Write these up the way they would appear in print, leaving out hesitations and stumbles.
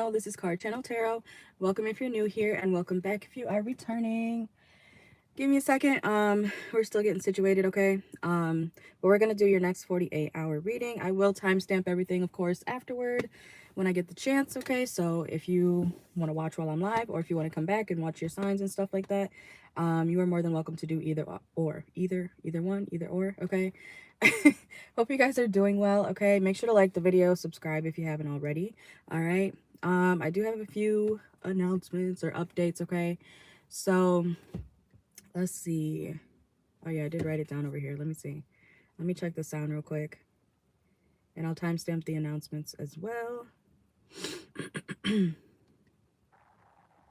channel. This is CarChanneledTarot. Welcome if you're new here, and welcome back if you are returning. Give me a second. We're still getting situated, okay? But we're gonna do your next 48-hour reading. I will timestamp everything, of course, afterward when I get the chance, okay? So if you want to watch while I'm live, or if you want to come back and watch your signs and stuff like that, you are more than welcome to do either or. Either one, either or, okay? Hope you guys are doing well, okay? Make sure to like the video, subscribe if you haven't already, all right? I do have a few announcements or updates, okay? So let's see. Oh yeah, I did write it down over here. Let me see. Let me check the sound real quick. And I'll timestamp the announcements as well.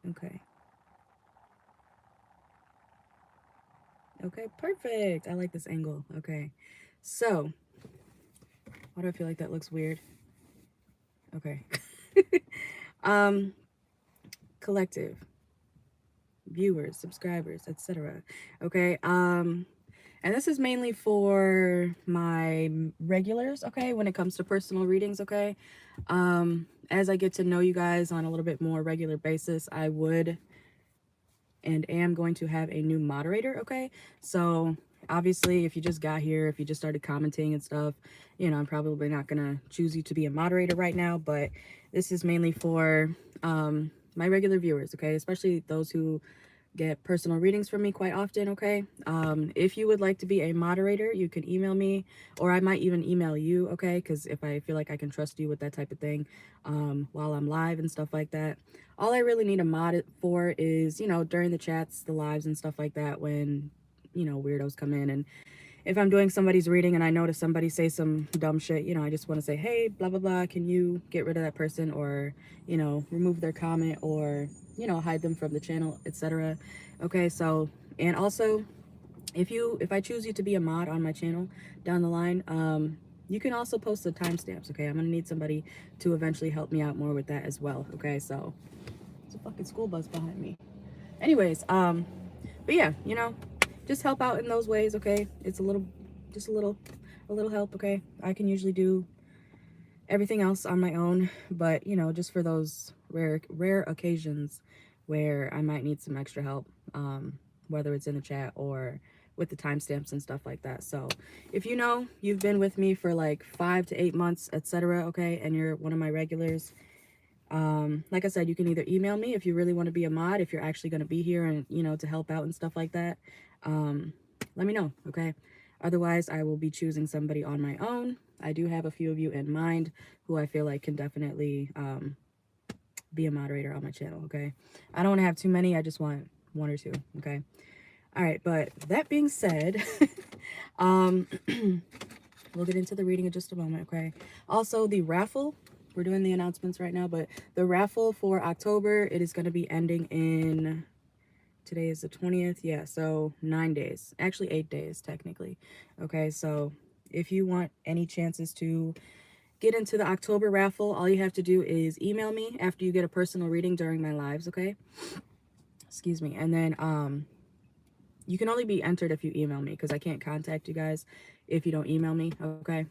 Okay. Okay, perfect. I like this angle. Okay. So, why do I feel like that looks weird? Okay. Collective, viewers, subscribers, etc. Okay. And this is mainly for my regulars, okay, when it comes to personal readings, okay? As I get to know you guys on a little bit more regular basis, I would and am going to have a new moderator, okay? So obviously, if you just got here, if you just started commenting and stuff, you know, I'm probably not gonna choose you to be a moderator right now, but this is mainly for my regular viewers, okay? Especially those who get personal readings from me quite often, okay? If you would like to be a moderator, you can email me, or I might even email you, okay? Because if I feel like I can trust you with that type of thing while I'm live and stuff like that. All I really need a mod for is, you know, during the chats, the lives and stuff like that, when, you know, weirdos come in. And if I'm doing somebody's reading and I notice somebody say some dumb shit, you know, I just want to say, hey, blah, blah, blah, can you get rid of that person, or, you know, remove their comment, or, you know, hide them from the channel, etc. Okay, so, and also, if I choose you to be a mod on my channel down the line, you can also post the timestamps, okay? I'm gonna need somebody to eventually help me out more with that as well, okay? So, there's a fucking school bus behind me. Anyways, but yeah, you know, just help out in those ways, okay? It's just a little help, okay? I can usually do everything else on my own, but you know, just for those rare occasions where I might need some extra help, whether it's in the chat or with the timestamps and stuff like that. So if you know you've been with me for like 5 to 8 months, etc., okay, and you're one of my regulars, like I said, you can either email me if you really want to be a mod, if you're actually going to be here and, you know, to help out and stuff like that. Let me know, okay? Otherwise, I will be choosing somebody on my own. I do have a few of you in mind who I feel like can definitely be a moderator on my channel, okay? I don't want to have too many. I just want one or two, okay? All right, but that being said, we'll get into the reading in just a moment, okay? Also, the raffle, we're doing the announcements right now, but the raffle for October, it is going to be ending in, today is the 20th, yeah, so 9 days, actually 8 days technically, okay? So if you want any chances to get into the October raffle, all you have to do is email me after you get a personal reading during my lives, okay? Excuse me. And then you can only be entered if you email me, because I can't contact you guys if you don't email me, okay?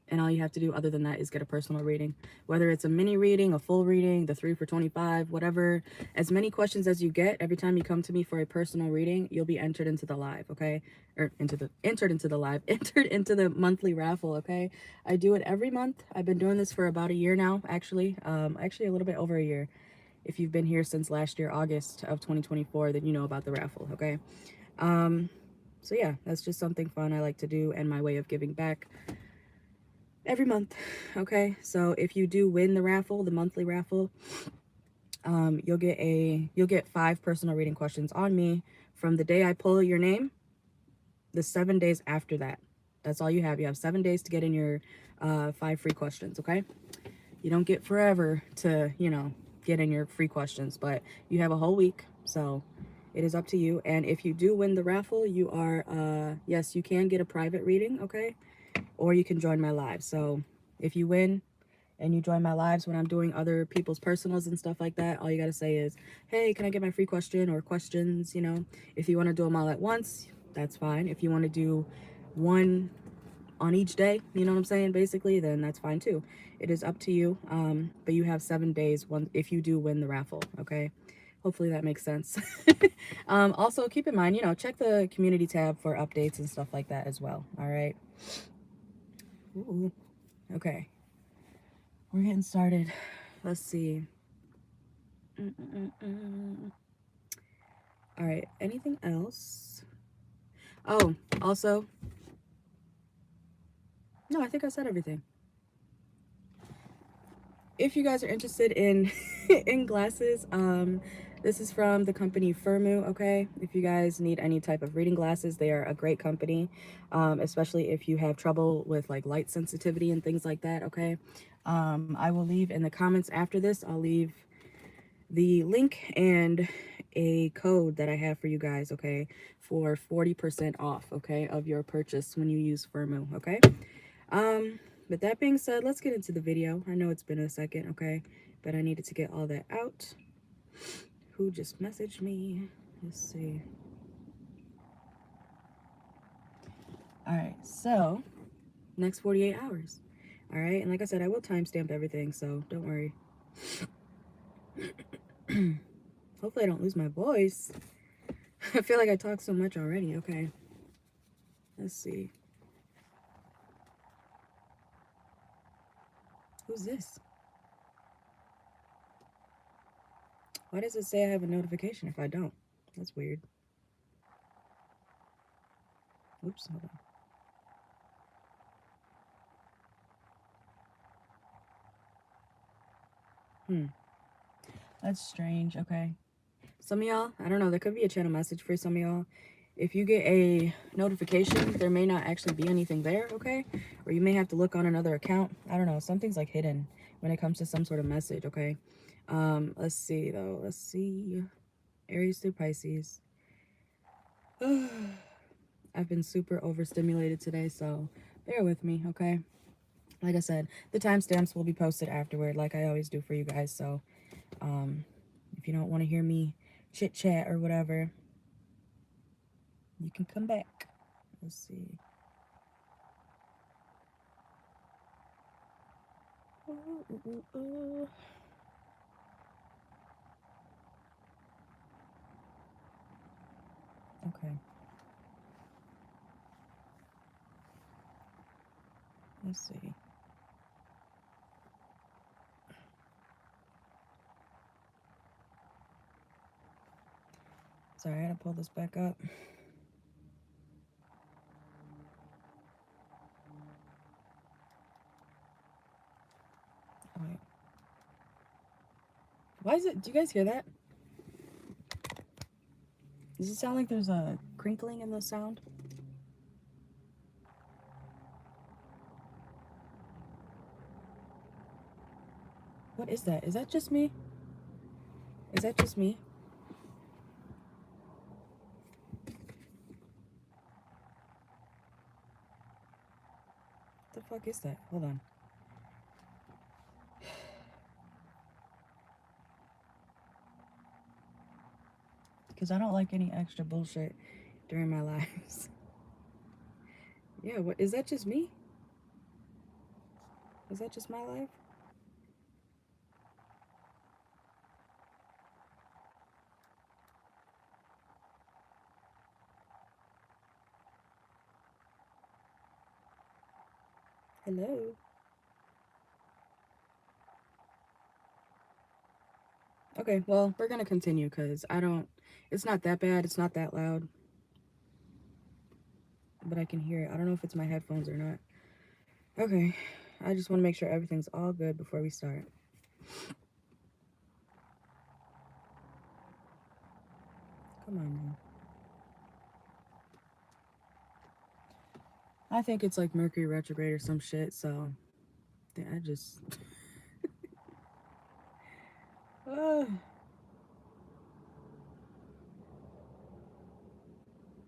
And all you have to do other than that is get a personal reading, whether it's a mini reading, a full reading, the 3 for 25, whatever. As many questions as you get every time you come to me for a personal reading, you'll be entered into the live, okay? Or entered into the monthly raffle, okay? I do it every month. I've been doing this for about a year now, actually. Actually a little bit over a year. If you've been here since last year, August of 2024, then you know about the raffle, okay? So yeah, that's just something fun I like to do, and my way of giving back every month, okay? So if you do win the raffle, the monthly raffle, you'll get 5 personal reading questions on me from the day I pull your name, the 7 days after that. That's all you have. You have 7 days to get in your 5 free questions, okay? You don't get forever to, you know, get in your free questions, but you have a whole week, so it is up to you. And if you do win the raffle, you are yes, you can get a private reading, okay? Or you can join my live. So if you win and you join my lives when I'm doing other people's personals and stuff like that, all you got to say is, hey, can I get my free question or questions, you know? If you want to do them all at once, that's fine. If you want to do one on each day, you know what I'm saying, basically, then that's fine too. It is up to you. But you have 7 days if you do win the raffle, okay? Hopefully that makes sense. Also, keep in mind, you know, check the community tab for updates and stuff like that as well, all right? Ooh, okay. We're getting started. Let's see. All right, anything else? Oh, also, no, I think I said everything. If you guys are interested in in glasses, this is from the company Firmu, okay? If you guys need any type of reading glasses, they are a great company, especially if you have trouble with like light sensitivity and things like that, okay? I will leave in the comments after this, I'll leave the link and a code that I have for you guys, okay, for 40% off, okay, of your purchase when you use Firmu, okay? But that being said, let's get into the video. I know it's been a second, okay, but I needed to get all that out. Who just messaged me? Let's see. All right, so next 48 hours. All right, and like I said, I will timestamp everything, so don't worry. Hopefully I don't lose my voice. I feel like I talk so much already. Okay, let's see. Who's this? Why does it say I have a notification if I don't? That's weird. Oops, hold on. That's strange. Okay. Some of y'all, I don't know, there could be a channel message for some of y'all. If you get a notification, there may not actually be anything there, okay? Or you may have to look on another account. I don't know. Something's like hidden when it comes to some sort of message, okay? Let's see though. Let's see. Aries through Pisces. I've been super overstimulated today, so bear with me, okay? Like I said, the timestamps will be posted afterward, like I always do for you guys. So, if you don't want to hear me chit chat or whatever, you can come back. Let's see. Okay. Let's see. Sorry, I gotta pull this back up. All right. Why is it? Do you guys hear that? Does it sound like there's a crinkling in the sound? What is that? Is that just me? Is that just me? What the fuck is that? Hold on. Because I don't like any extra bullshit during my lives. Yeah, what is that just me? Is that just my life? Hello? Okay, well, we're gonna continue because it's not that bad, it's not that loud, but I can hear it. I don't know if it's my headphones or not. Okay, I just want to make sure everything's all good before we start. Come on now. I think it's like Mercury retrograde or some shit, so I just...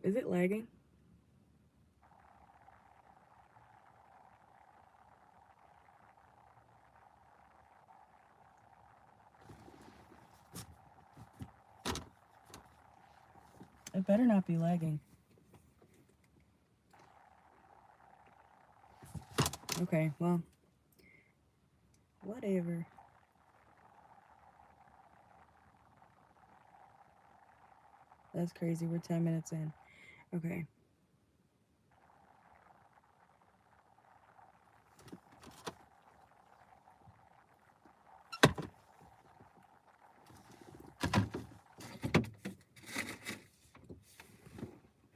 Is it lagging? It better not be lagging. Okay, well, whatever. That's crazy. We're 10 minutes in. Okay.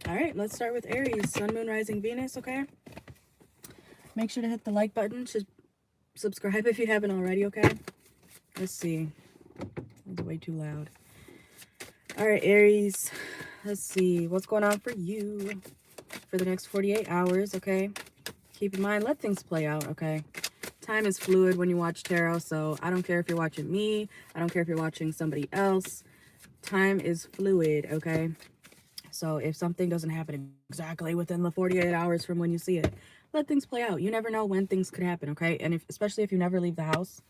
All right, let's start with Aries, Sun, Moon, Rising, Venus, okay? Make sure to hit the like button. Subscribe if you haven't already, okay? Let's see. It's way too loud. All right, Aries. Let's see. What's going on for you for the next 48 hours, okay? Keep in mind, let things play out, okay? Time is fluid when you watch tarot, so I don't care if you're watching me. I don't care if you're watching somebody else. Time is fluid, okay? So if something doesn't happen exactly within the 48 hours from when you see it, let things play out. You never know when things could happen, okay? And especially if you never leave the house,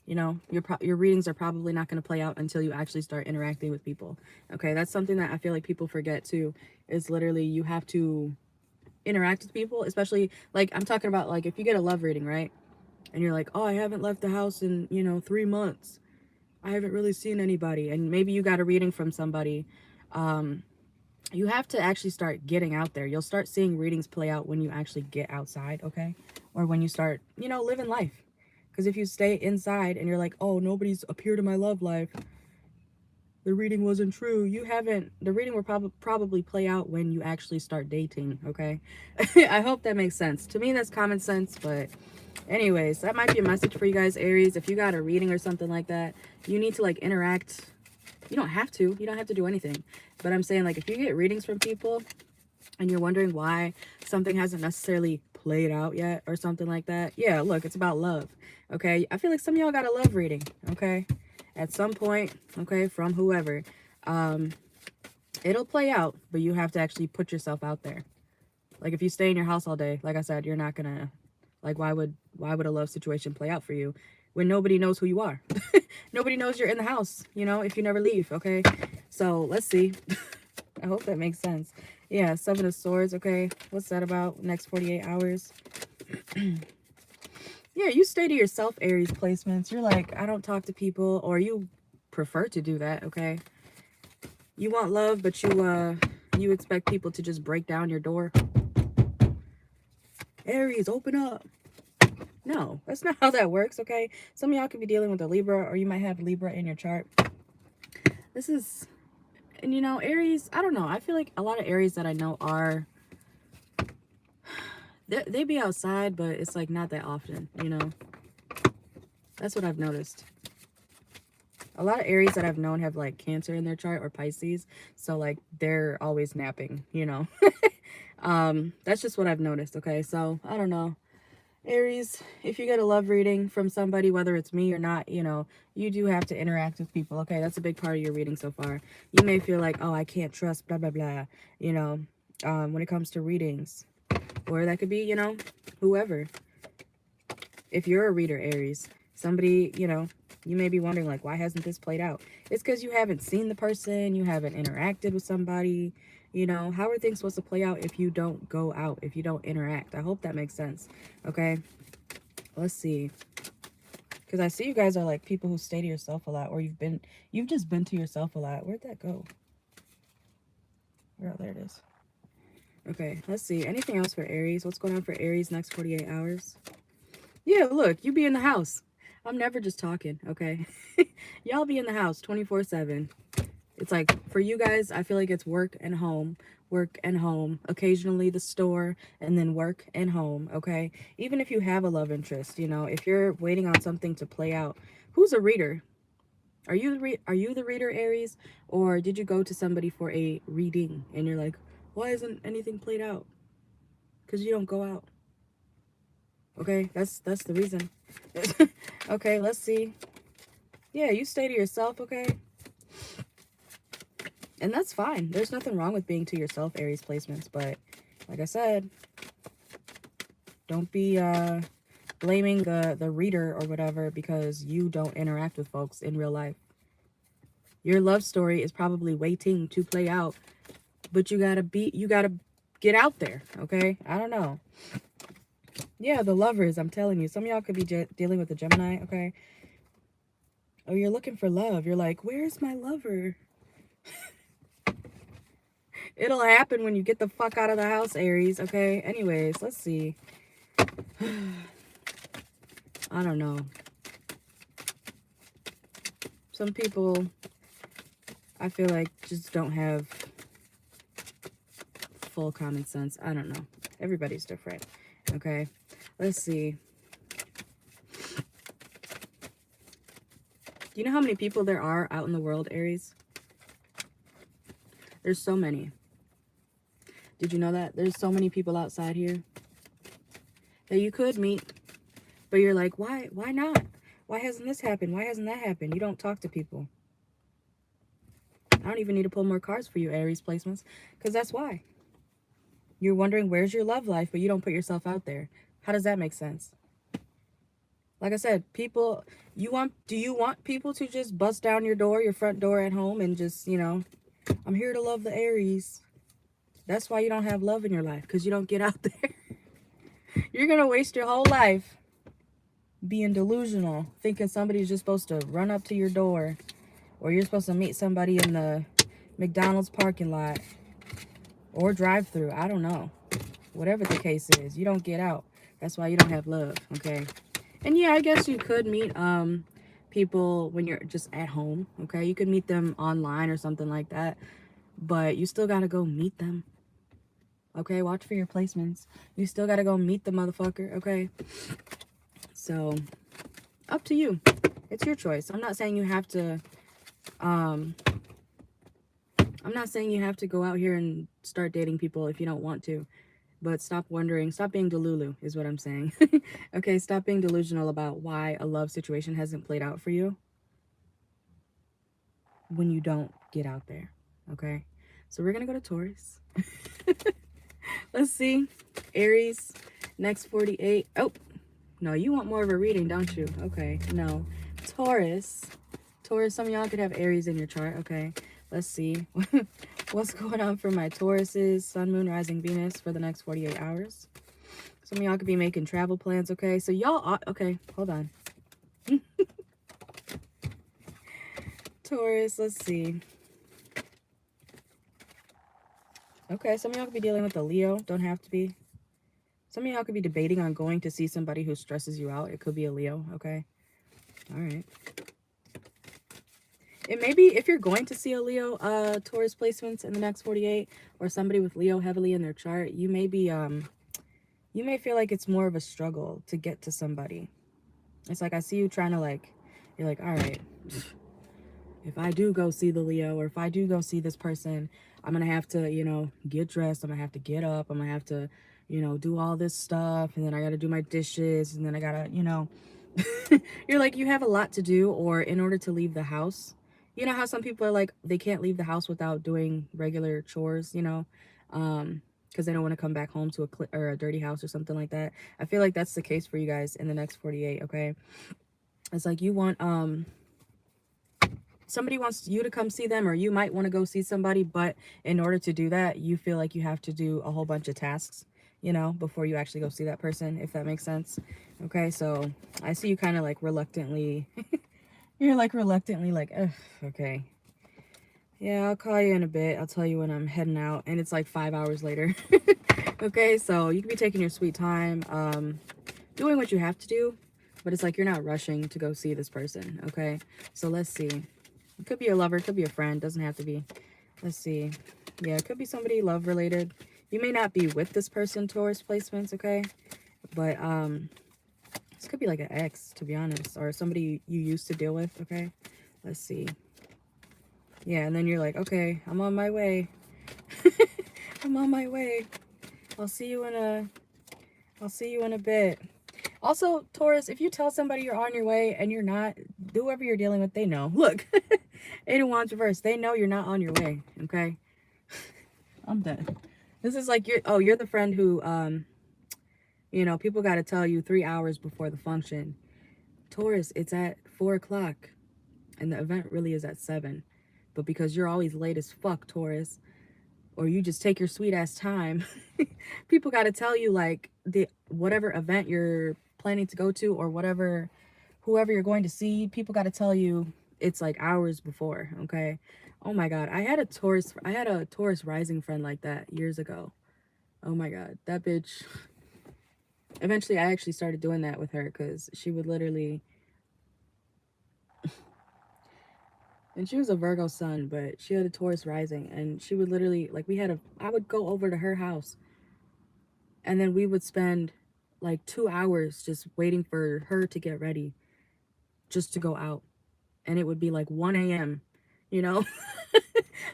you know, your readings are probably not going to play out until you actually start interacting with people, okay? That's something that I feel like people forget too, is literally you have to interact with people, especially, like, I'm talking about, like, if you get a love reading, right? And you're like, oh, I haven't left the house in, 3 months. I haven't really seen anybody. And maybe you got a reading from somebody. You have to actually start getting out there. You'll start seeing readings play out when you actually get outside, okay? Or when you start, living life. Because if you stay inside and you're like, oh, nobody's appeared in my love life, the reading wasn't true. The reading will probably play out when you actually start dating, okay? I hope that makes sense. To me, that's common sense, but anyways, that might be a message for you guys, Aries. If you got a reading or something like that, you need to, like, interact. You don't have to. You don't have to do anything. But I'm saying, like, if you get readings from people and you're wondering why something hasn't necessarily played out yet or something like that, yeah, look, it's about love, okay? I feel like some of y'all got a love reading, okay? At some point, okay, from whoever. It'll play out, but you have to actually put yourself out there. Like, if you stay in your house all day, like I said, you're not gonna, like, why would a love situation play out for you when nobody knows who you are? Nobody knows you're in the house, if you never leave, okay? So let's see. I hope that makes sense. Yeah, 7 of Swords, okay? What's that about? Next 48 hours. Yeah, you stay to yourself, Aries placements. You're like, I don't talk to people, or you prefer to do that, okay? You want love, but you expect people to just break down your door. Aries, open up. No, that's not how that works, okay? Some of y'all could be dealing with a Libra, or you might have Libra in your chart. This is, and Aries, I don't know. I feel like a lot of Aries that I know are, they be outside, but it's like not that often, That's what I've noticed. A lot of Aries that I've known have like Cancer in their chart or Pisces. So like they're always napping, That's just what I've noticed, okay? So I don't know. Aries, if you get a love reading from somebody, whether it's me or not, you do have to interact with people, okay? That's a big part of your reading so far. You may feel like, oh, I can't trust, blah, blah, blah, when it comes to readings. Or that could be, whoever. If you're a reader, Aries, somebody, you may be wondering, like, why hasn't this played out? It's because you haven't seen the person, you haven't interacted with somebody, how are things supposed to play out if you don't go out, if you don't interact? I hope that makes sense, okay? Let's see. Because I see you guys are, like, people who stay to yourself a lot, or you've just been to yourself a lot. Where'd that go? Oh, there it is. Okay, let's see. Anything else for Aries? What's going on for Aries next 48 hours? Yeah, look, you be in the house. I'm never just talking, okay? Y'all be in the house 24/7. It's like, for you guys, I feel like it's work and home, occasionally the store, and then work and home, okay? Even if you have a love interest, if you're waiting on something to play out, who's a reader? Are you the reader, Aries? Or did you go to somebody for a reading and you're like, why isn't anything played out? Because you don't go out. Okay, that's the reason. Okay, let's see. Yeah, you stay to yourself, okay? And that's fine. There's nothing wrong with being to yourself, Aries placements. But like I said, don't be blaming the reader or whatever because you don't interact with folks in real life. Your love story is probably waiting to play out, but you gotta get out there, okay? I don't know. Yeah, the lovers, I'm telling you. Some of y'all could be dealing with a Gemini, okay? Oh, you're looking for love. You're like, where's my lover? It'll happen when you get the fuck out of the house, Aries, okay? Anyways, let's see. I don't know. Some people, I feel like, just don't have full common sense. I don't know. Everybody's different, okay? Let's see. Do you know how many people there are out in the world, Aries? There's so many. Did you know that? There's so many people outside here that you could meet, but you're like, why? Why not? Why hasn't this happened? Why hasn't that happened? You don't talk to people. I don't even need to pull more cards for you, Aries placements, because that's why. You're wondering, where's your love life, but you don't put yourself out there. How does that make sense? Like I said, people, do you want people to just bust down your door, your front door at home, and just, you know, I'm here to love the Aries. That's why you don't have love in your life, because you don't get out there. You're going to waste your whole life being delusional, thinking somebody's just supposed to run up to your door, or you're supposed to meet somebody in the McDonald's parking lot or drive-through. I don't know. Whatever the case is, you don't get out. That's why you don't have love, okay? And yeah, I guess you could meet people when you're just at home, okay? You could meet them online or something like that, but you still got to go meet them. Okay, watch for your placements. You still got to go meet the motherfucker, okay? So, up to you. It's your choice. I'm not saying you have to, I'm not saying you have to go out here and start dating people if you don't want to. But stop wondering, stop being delulu is what I'm saying. Okay, stop being delusional about why a love situation hasn't played out for you when you don't get out there, okay? So we're going to go to Taurus. Let's see. Aries, next 48. Oh, no, you want more of a reading, don't you? Okay, no. Taurus. Taurus, some of y'all could have Aries in your chart, okay? Let's see. What's going on for my Tauruses, Sun, Moon, Rising, Venus for the next 48 hours? Some of y'all could be making travel plans, okay? So y'all, okay, hold on. Taurus, let's see. Okay, some of y'all could be dealing with a Leo. Don't have to be. Some of y'all could be debating on going to see somebody who stresses you out. It could be a Leo, okay? All right. It may be, if you're going to see a Leo, Taurus placements in the next 48, or somebody with Leo heavily in their chart, you may be, you may feel like it's more of a struggle to get to somebody. It's like, I see you trying to, like, you're like, all right, if I do go see the Leo, or if I do go see this person, I'm going to have to, you know, get dressed. I'm going to have to get up. I'm going to have to, you know, do all this stuff. And then I got to do my dishes. And then I got to, you know, you're like, you have a lot to do, or in order to leave the house. You know how some people are like, they can't leave the house without doing regular chores, you know, because they don't want to come back home to a dirty house or something like that. I feel like that's the case for you guys in the next 48, okay? It's like you want, somebody wants you to come see them, or you might want to go see somebody, but in order to do that, you feel like you have to do a whole bunch of tasks, you know, before you actually go see that person, if that makes sense. Okay, so I see you kind of like reluctantly, you're like reluctantly like, ugh, okay. Yeah, I'll call you in a bit. I'll tell you when I'm heading out. And it's like 5 hours later. Okay, so you can be taking your sweet time, doing what you have to do, but it's like you're not rushing to go see this person, okay? So let's see. It could be a lover, it could be a friend, doesn't have to be. Let's see. Yeah, it could be somebody love related. You may not be with this person, Taurus placements, okay? But this could be like an ex, to be honest, or somebody you used to deal with, okay? Let's see. Yeah, and then you're like, okay, I'm on my way. I'm on my way. I'll see you in a bit. Also, Taurus, if you tell somebody you're on your way and you're not, whoever you're dealing with, they know. Look, 8 of Wands reverse. They know you're not on your way, okay? I'm done. This is like, you're the friend who, you know, people got to tell you 3 hours before the function. Taurus, it's at 4 o'clock, and the event really is at 7. But because you're always late as fuck, Taurus, or you just take your sweet ass time. People got to tell you, like, the whatever event you're planning to go to, or whatever, whoever you're going to see, people got to tell you it's like hours before. Okay. Oh my god, I had a Taurus rising friend like that years ago. Oh my god, that bitch. Eventually I actually started doing that with her, because she would literally, and she was a Virgo sun, but she had a Taurus rising, and she would literally, like, I would go over to her house, and then we would spend like 2 hours just waiting for her to get ready just to go out. And it would be like 1 a.m., you know?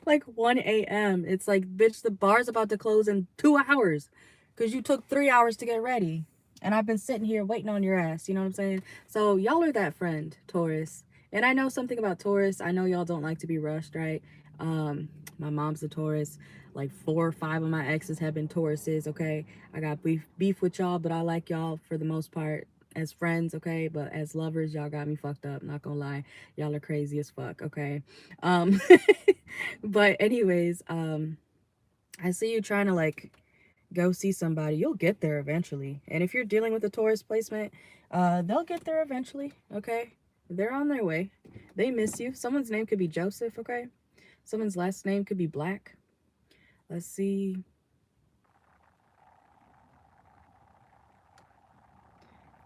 Like 1 a.m. It's like, bitch, the bar's about to close in 2 hours because you took 3 hours to get ready. And I've been sitting here waiting on your ass. You know what I'm saying? So y'all are that friend, Taurus. And I know something about Taurus. I know y'all don't like to be rushed, right? My mom's a Taurus. Like 4 or 5 of my exes have been Tauruses, okay? I got beef with y'all, but I like y'all for the most part as friends, okay? But as lovers, y'all got me fucked up, not gonna lie. Y'all are crazy as fuck, okay? Um but anyways, I see you trying to like go see somebody. You'll get there eventually. And if you're dealing with a Taurus placement, they'll get there eventually, okay? They're on their way. They miss you. Someone's name could be Joseph, okay? Someone's last name could be Black. Let's see.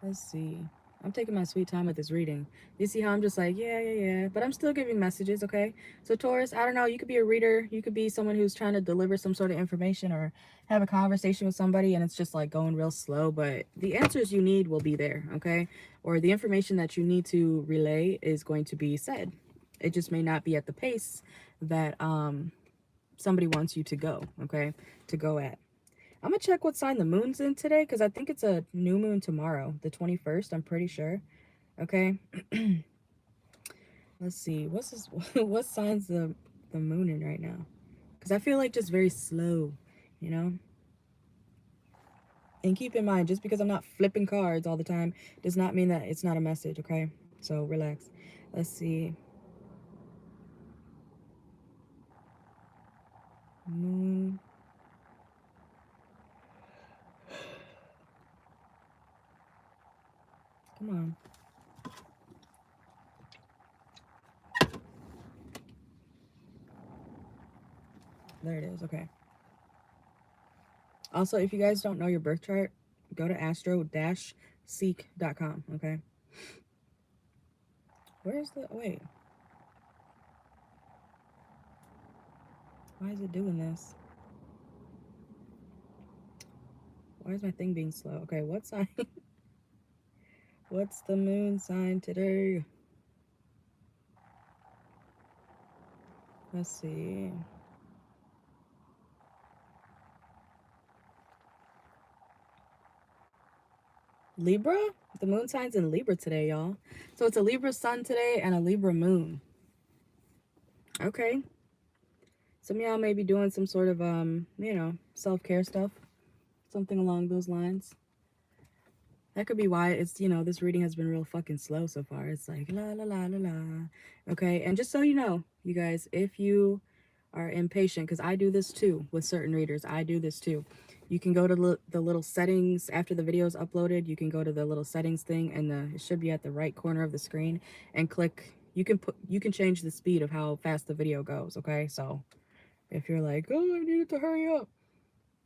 Let's see. I'm taking my sweet time with this reading. You see how I'm just like, yeah. But I'm still giving messages, okay? So Taurus, I don't know. You could be a reader. You could be someone who's trying to deliver some sort of information or have a conversation with somebody and it's just like going real slow. But the answers you need will be there, okay? Or the information that you need to relay is going to be said. It just may not be at the pace that somebody wants you to go, okay? To go at. I'm gonna check what sign the moon's in today because I think it's a new moon tomorrow, the 21st. I'm pretty sure. Okay. Let's see. What's this? What sign's the moon in right now? Because I feel like just very slow, you know. And keep in mind, just because I'm not flipping cards all the time does not mean that it's not a message. Okay. So relax. Let's see. Moon. Come on. There it is. Okay. Also, if you guys don't know your birth chart, go to astro-seek.com. Okay. Where's the... Wait. Why is it doing this? Why is my thing being slow? Okay, what sign? What's the moon sign today? Let's see. Libra? The moon sign's in Libra today, y'all. So it's a Libra sun today and a Libra moon. Okay. Some of y'all may be doing some sort of, you know, self-care stuff. Something along those lines. That could be why it's, you know, this reading has been real fucking slow so far. It's like, la, la, la, la, la. Okay, and just so you know, you guys, if you are impatient, because I do this too with certain readers. I do this too. You can go to the little settings after the video is uploaded. You can go to the little settings thing, and it should be at the right corner of the screen, and click. You can change the speed of how fast the video goes. Okay, so if you're like, oh, I need it to hurry up,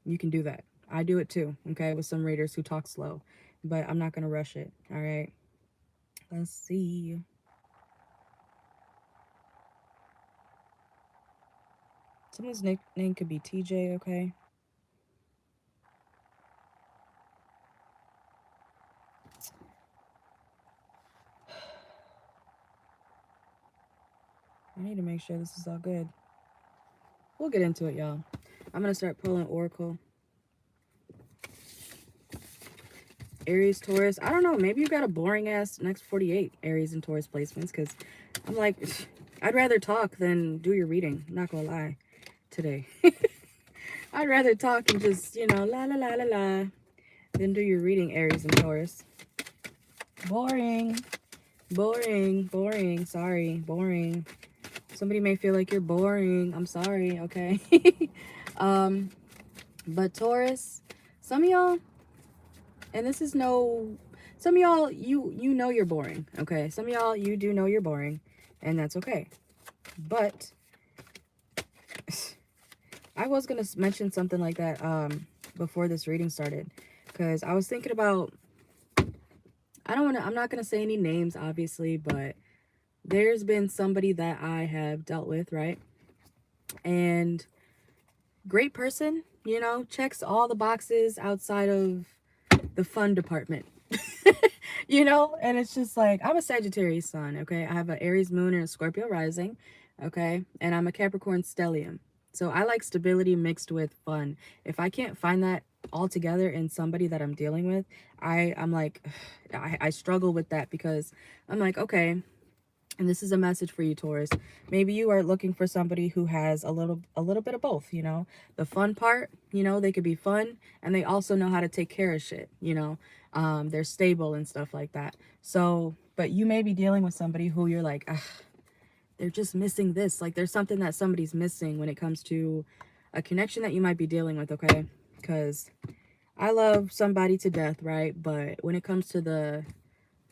you can do that. I do it too. Okay, with some readers who talk slow, but I'm not gonna rush it. All right. Let's see. Someone's nickname could be TJ, okay? I need to make sure this is all good. We'll get into it, y'all. I'm going to start pulling Oracle. Aries, Taurus. I don't know. Maybe you got a boring-ass next 48 Aries and Taurus placements, because I'm like, I'd rather talk than do your reading. I'm not going to lie today. I'd rather talk and just, you know, la, la, la, la, la, than do your reading, Aries and Taurus. Boring. Boring. Boring. Sorry. Boring. Somebody may feel like you're boring. I'm sorry, okay? But Taurus, some of y'all, and this is no, some of y'all, you know you're boring, okay? Some of y'all, you do know you're boring, and that's okay. But I was going to mention something like that before this reading started, because I was thinking about, I'm not going to say any names, obviously, but there's been somebody that I have dealt with, right? And great person, you know, checks all the boxes outside of the fun department. You know, and it's just like, I'm a Sagittarius sun, okay? I have an Aries moon and a Scorpio rising, okay? And I'm a Capricorn stellium. So I like stability mixed with fun. If I can't find that all together in somebody that I'm dealing with, I'm like, I struggle with that, because I'm like, okay, and this is a message for you, Taurus. Maybe you are looking for somebody who has a little bit of both, you know. The fun part, you know, they could be fun, and they also know how to take care of shit, you know. They're stable and stuff like that. So, but you may be dealing with somebody who you're like, ugh, they're just missing this. Like, there's something that somebody's missing when it comes to a connection that you might be dealing with, okay? Because I love somebody to death, right? But when it comes to the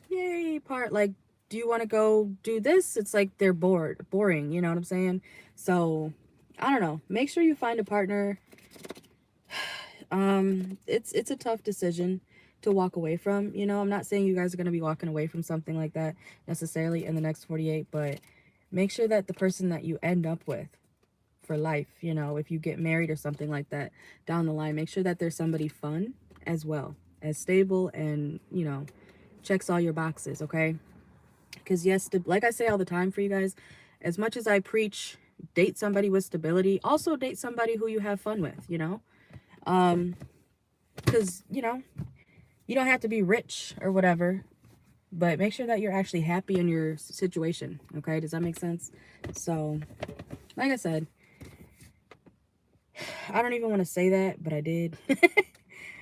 yay part, like, do you want to go do this? It's like they're boring, you know what I'm saying? So I don't know, make sure you find a partner. It's a tough decision to walk away from, you know. I'm not saying you guys are going to be walking away from something like that necessarily in the next 48, but make sure that the person that you end up with for life, you know, if you get married or something like that down the line, make sure that there's somebody fun as well as stable and, you know, checks all your boxes, okay? Because yes, like I say all the time for you guys, as much as I preach date somebody with stability, also date somebody who you have fun with, you know. Because, you know, you don't have to be rich or whatever, but make sure that you're actually happy in your situation, okay? Does that make sense? So like I said, I don't even want to say that, but I did.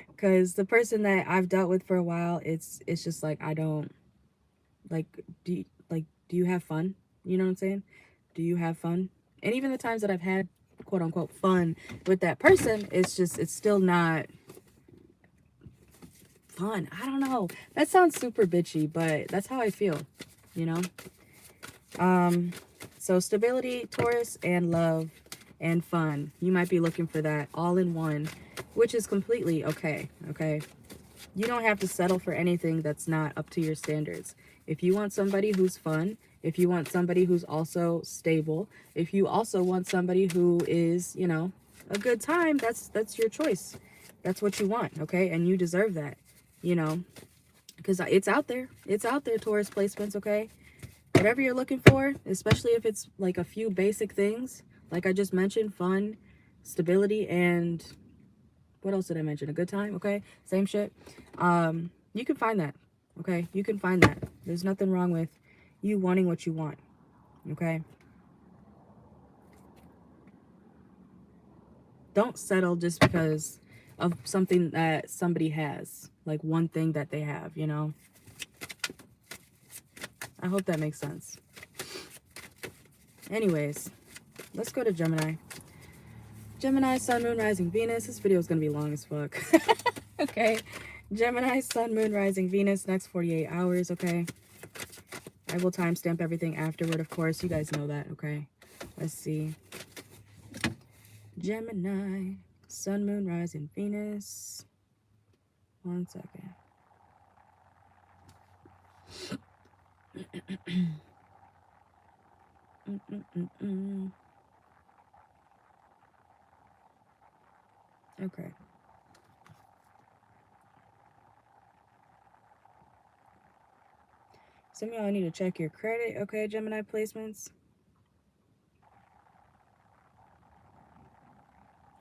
Because the person that I've dealt with for a while, it's just like, I don't like, do you have fun? You know what I'm saying? Do you have fun? And even the times that I've had quote unquote fun with that person, it's still not fun. I don't know, that sounds super bitchy, but that's how I feel, you know. So stability, Taurus, and love and fun, you might be looking for that all in one, which is completely okay. You don't have to settle for anything that's not up to your standards. If you want somebody who's fun, if you want somebody who's also stable, if you also want somebody who is, you know, a good time, that's your choice. That's what you want, okay? And you deserve that, you know, because it's out there. It's out there, Taurus placements, okay? Whatever you're looking for, especially if it's like a few basic things, like I just mentioned, fun, stability, and what else did I mention? A good time, okay? Same shit. You can find that, okay? You can find that. There's nothing wrong with you wanting what you want, okay? Don't settle just because of something that somebody has, like one thing that they have, you know? I hope that makes sense. Anyways, let's go to Gemini. Gemini, Sun, Moon, Rising, Venus. This video is going to be long as fuck. Okay. Gemini, Sun, Moon, Rising, Venus, next 48 hours, okay? I will timestamp everything afterward, of course. You guys know that, okay? Let's see. Gemini, Sun, Moon, Rising, Venus. 1 second. Okay. Some of y'all need to check your credit, okay, Gemini placements.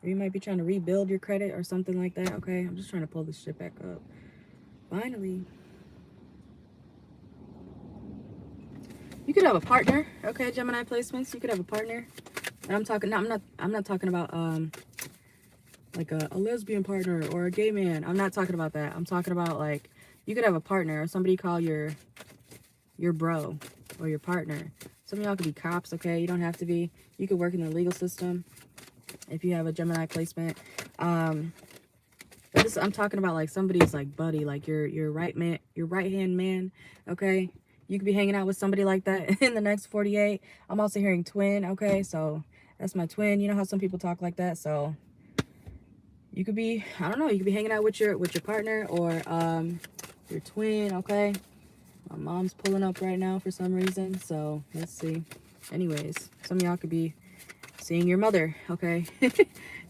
Or you might be trying to rebuild your credit or something like that, okay? I'm just trying to pull this shit back up. Finally. You could have a partner, okay, Gemini placements. You could have a partner. And I'm talking, no, I'm not talking about like a lesbian partner or a gay man. I'm not talking about that. I'm talking about like you could have a partner or somebody call your bro or your partner. Some of y'all could be cops, okay? You don't have to be. You could work in the legal system. if you have a Gemini placement. But this, I'm talking about like somebody's like buddy, like your right hand man, okay? You could be hanging out with somebody like that in the next 48. I'm also hearing twin, okay? So that's my twin. You know how some people talk like that? So you could be, I don't know, you could be hanging out with your partner or your twin, okay? My mom's pulling up right now for some reason, so let's see. Anyways, some of y'all could be seeing your mother, okay?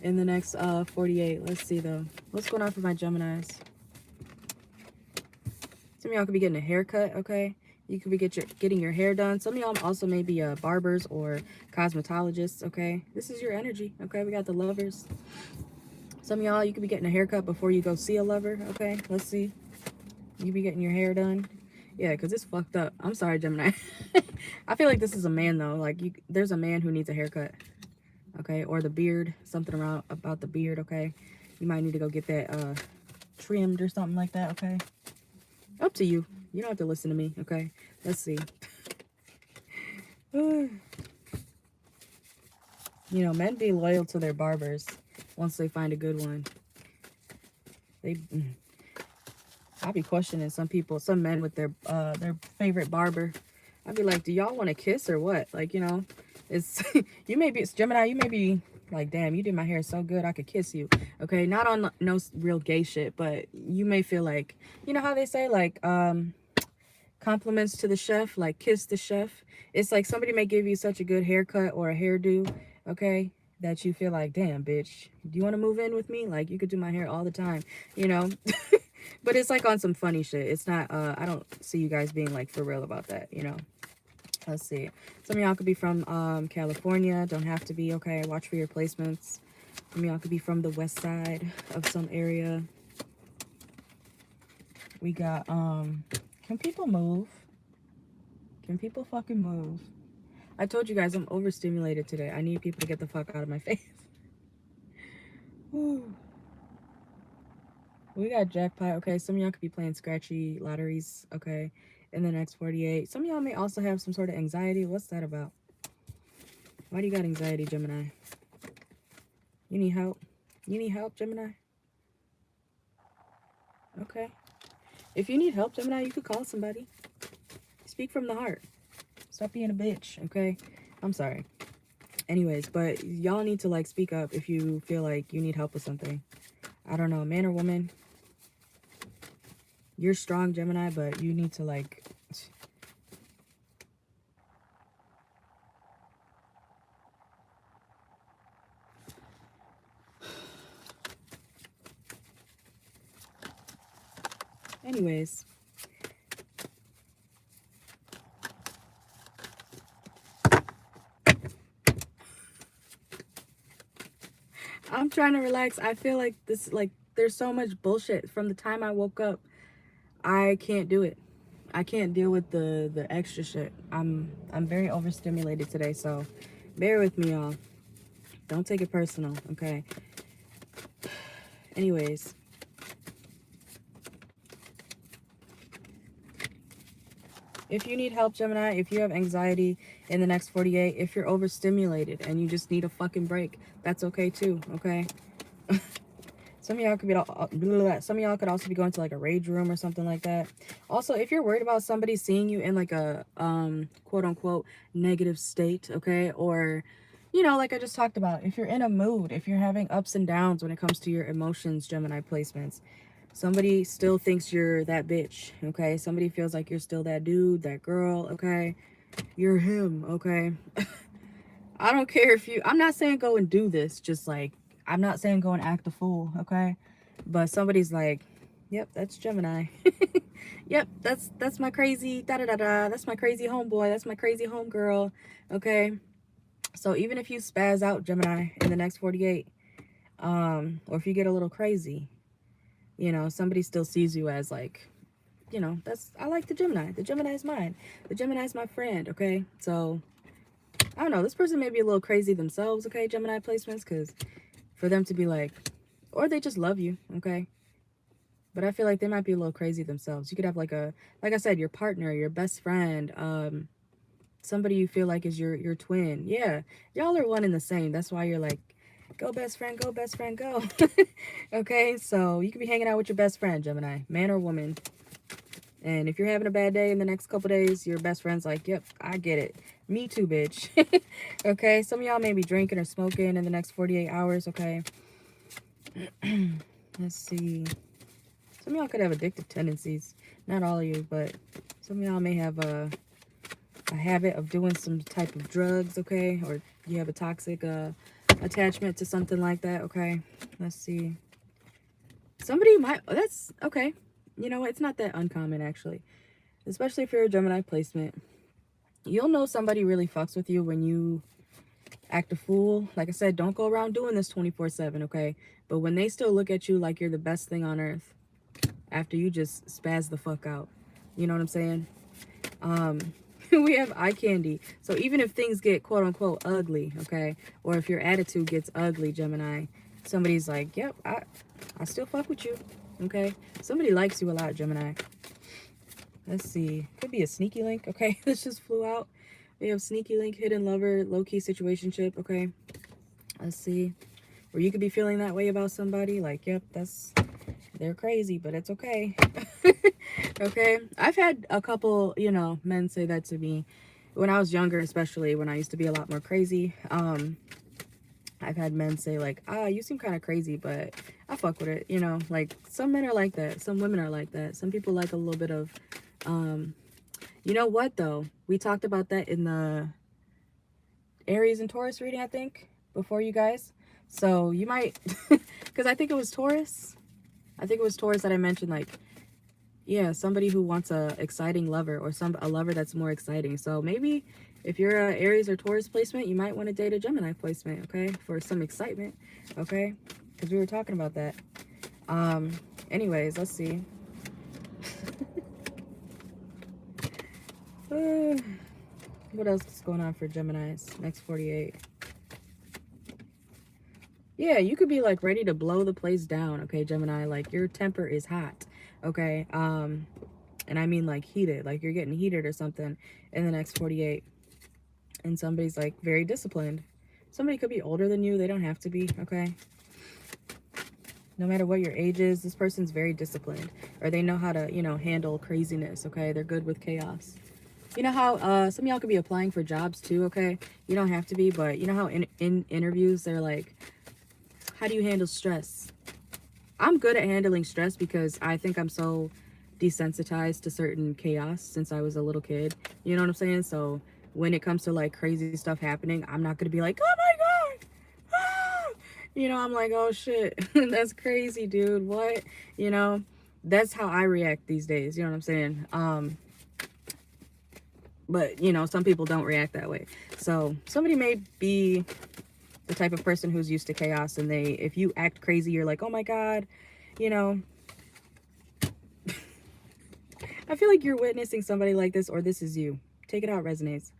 In the next 48. Let's see though. What's going on for my Geminis? Some of y'all could be getting a haircut, okay? You could be getting your hair done. Some of y'all also may be barbers or cosmetologists, okay? This is your energy, okay? We got the lovers. Some of y'all, you could be getting a haircut before you go see a lover, okay? Let's see. You could be getting your hair done. Yeah, because it's fucked up. I'm sorry, Gemini. I feel like this is a man, though. Like, there's a man who needs a haircut, okay? Or the beard, something around about the beard, okay? You might need to go get that trimmed or something like that, okay? Up to you. You don't have to listen to me, okay? Let's see. You know, men be loyal to their barbers once they find a good one. I'll be questioning some people, some men with their favorite barber. I'd be like, do y'all want to kiss or what? Like, you know, it's you may be, it's Gemini, you may be like, damn, you did my hair so good I could kiss you. Okay, not on no real gay shit, but you may feel like, you know how they say like compliments to the chef, like kiss the chef. It's like somebody may give you such a good haircut or a hairdo, okay, that you feel like, damn, bitch, do you want to move in with me? Like, you could do my hair all the time, you know? But it's like on some funny shit. It's not, I don't see you guys being like for real about that, you know? Let's see. Some of y'all could be from California. Don't have to be, okay? Watch for your placements. Some of y'all could be from the west side of some area. We got, can people move? Can people fucking move? I told you guys I'm overstimulated today. I need people to get the fuck out of my face. Whew. We got jackpot, okay? Some of y'all could be playing scratchy lotteries, okay? In the next 48. Some of y'all may also have some sort of anxiety. What's that about? Why do you got anxiety, Gemini? You need help? You need help, Gemini? Okay. If you need help, Gemini, you could call somebody. Speak from the heart. Stop being a bitch, okay? I'm sorry. Anyways, but y'all need to, like, speak up if you feel like you need help with something. I don't know, man or woman. You're strong, Gemini, but you need to, like... Anyways. I'm trying to relax. I feel like this, like, there's so much bullshit. From the time I woke up, I can't do it. I can't deal with the extra shit. I'm very overstimulated today, so bear with me, y'all. Don't take it personal, okay? Anyways. If you need help, Gemini, if you have anxiety in the next 48, if you're overstimulated and you just need a fucking break, that's okay too, okay? Some of y'all could be, some of y'all could also be going to like a rage room or something like that. Also, if you're worried about somebody seeing you in like a quote unquote negative state, okay, or you know, like I just talked about, if you're in a mood, if you're having ups and downs when it comes to your emotions, Gemini placements, somebody still thinks you're that bitch, okay? Somebody feels like you're still that dude, that girl, okay? You're him, okay? I don't care if you, I'm not saying go and do this, just like, I'm not saying go and act a fool, okay? But somebody's like, yep, that's Gemini. Yep, that's my crazy da-da-da-da. That's my crazy homeboy. That's my crazy homegirl, okay? So even if you spaz out, Gemini, in the next 48, or if you get a little crazy, you know, somebody still sees you as like, you know, I like the Gemini. The Gemini is mine. The Gemini is my friend, okay? So, I don't know. This person may be a little crazy themselves, okay, Gemini placements, because for them to be like, or they just love you, okay? But I feel like they might be a little crazy themselves. You could have like like I said, your partner, your best friend, somebody you feel like is your twin. Yeah, y'all are one and the same. That's why you're like, Go best friend, go best friend, go. Okay, so you could be hanging out with your best friend, Gemini, man or woman. And if you're having a bad day in the next couple days, your best friend's like, yep, I get it. Me too, bitch. Okay, some of y'all may be drinking or smoking in the next 48 hours, okay? Let's see. Some of y'all could have addictive tendencies. Not all of you, but some of y'all may have a habit of doing some type of drugs, okay? Or you have a toxic attachment to something like that, okay? Let's see. Somebody might, that's, okay. You know what? It's not that uncommon, actually. Especially if you're a Gemini placement. You'll know somebody really fucks with you when you act a fool. Like I said, don't go around doing this 24/7, okay? But when they still look at you like you're the best thing on earth after you just spaz the fuck out. You know what I'm saying? We have eye candy. So even if things get quote unquote ugly, okay? Or if your attitude gets ugly, Gemini, somebody's like, yep, I still fuck with you, okay? Somebody likes you a lot, Gemini. Let's see. Could be a sneaky link, okay? This just flew out. We have sneaky link, hidden lover, low-key situationship, okay? Let's see. Or you could be feeling that way about somebody. Like, yep, they're crazy, but it's okay. Okay? I've had a couple, you know, men say that to me when I was younger, especially when I used to be a lot more crazy. I've had men say like, you seem kind of crazy, but I fuck with it. You know, like some men are like that. Some women are like that. Some people like a little bit of, you know what though? We talked about that in the Aries and Taurus reading, I think, before you guys. So you might, because I think it was Taurus. I think it was Taurus that I mentioned, like, yeah, somebody who wants a exciting lover or a lover that's more exciting. So maybe if you're a Aries or Taurus placement, you might want to date a Gemini placement, okay? For some excitement, okay? Because we were talking about that. Anyways, let's see. What else is going on for Geminis? Next 48. Yeah, you could be like ready to blow the place down, okay, Gemini? Like your temper is hot, okay? And I mean like heated, like you're getting heated or something in the next 48. And somebody's like very disciplined. Somebody could be older than you. They don't have to be, okay? No matter what your age is, this person's very disciplined. Or they know how to, you know, handle craziness, okay? They're good with chaos. You know how some of y'all could be applying for jobs too, okay? You don't have to be, but you know how in interviews they're like, how do you handle stress? I'm good at handling stress because I think I'm so desensitized to certain chaos since I was a little kid. You know what I'm saying? So when it comes to like crazy stuff happening, I'm not going to be like, oh my God. Ah! You know, I'm like, oh shit, that's crazy, dude. What? You know, that's how I react these days. You know what I'm saying? But you know, some people don't react that way. So somebody may be the type of person who's used to chaos, and if you act crazy, you're like, oh my God, you know. I feel like you're witnessing somebody like this, or this is you. Take it out, resonates.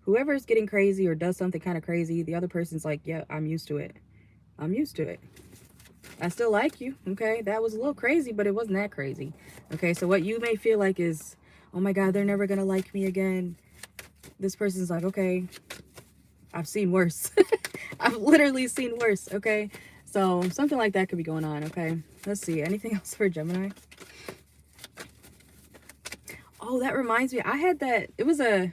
Whoever's getting crazy or does something kind of crazy, the other person's like, yeah, I'm used to it. I'm used to it. I still like you, okay? That was a little crazy, but it wasn't that crazy. Okay, so what you may feel like is, oh my God, they're never gonna like me again. This person's like, okay, I've seen worse. I've literally seen worse, okay? So something like that could be going on, okay? Let's see. Anything else for Gemini? Oh, that reminds me. I had that.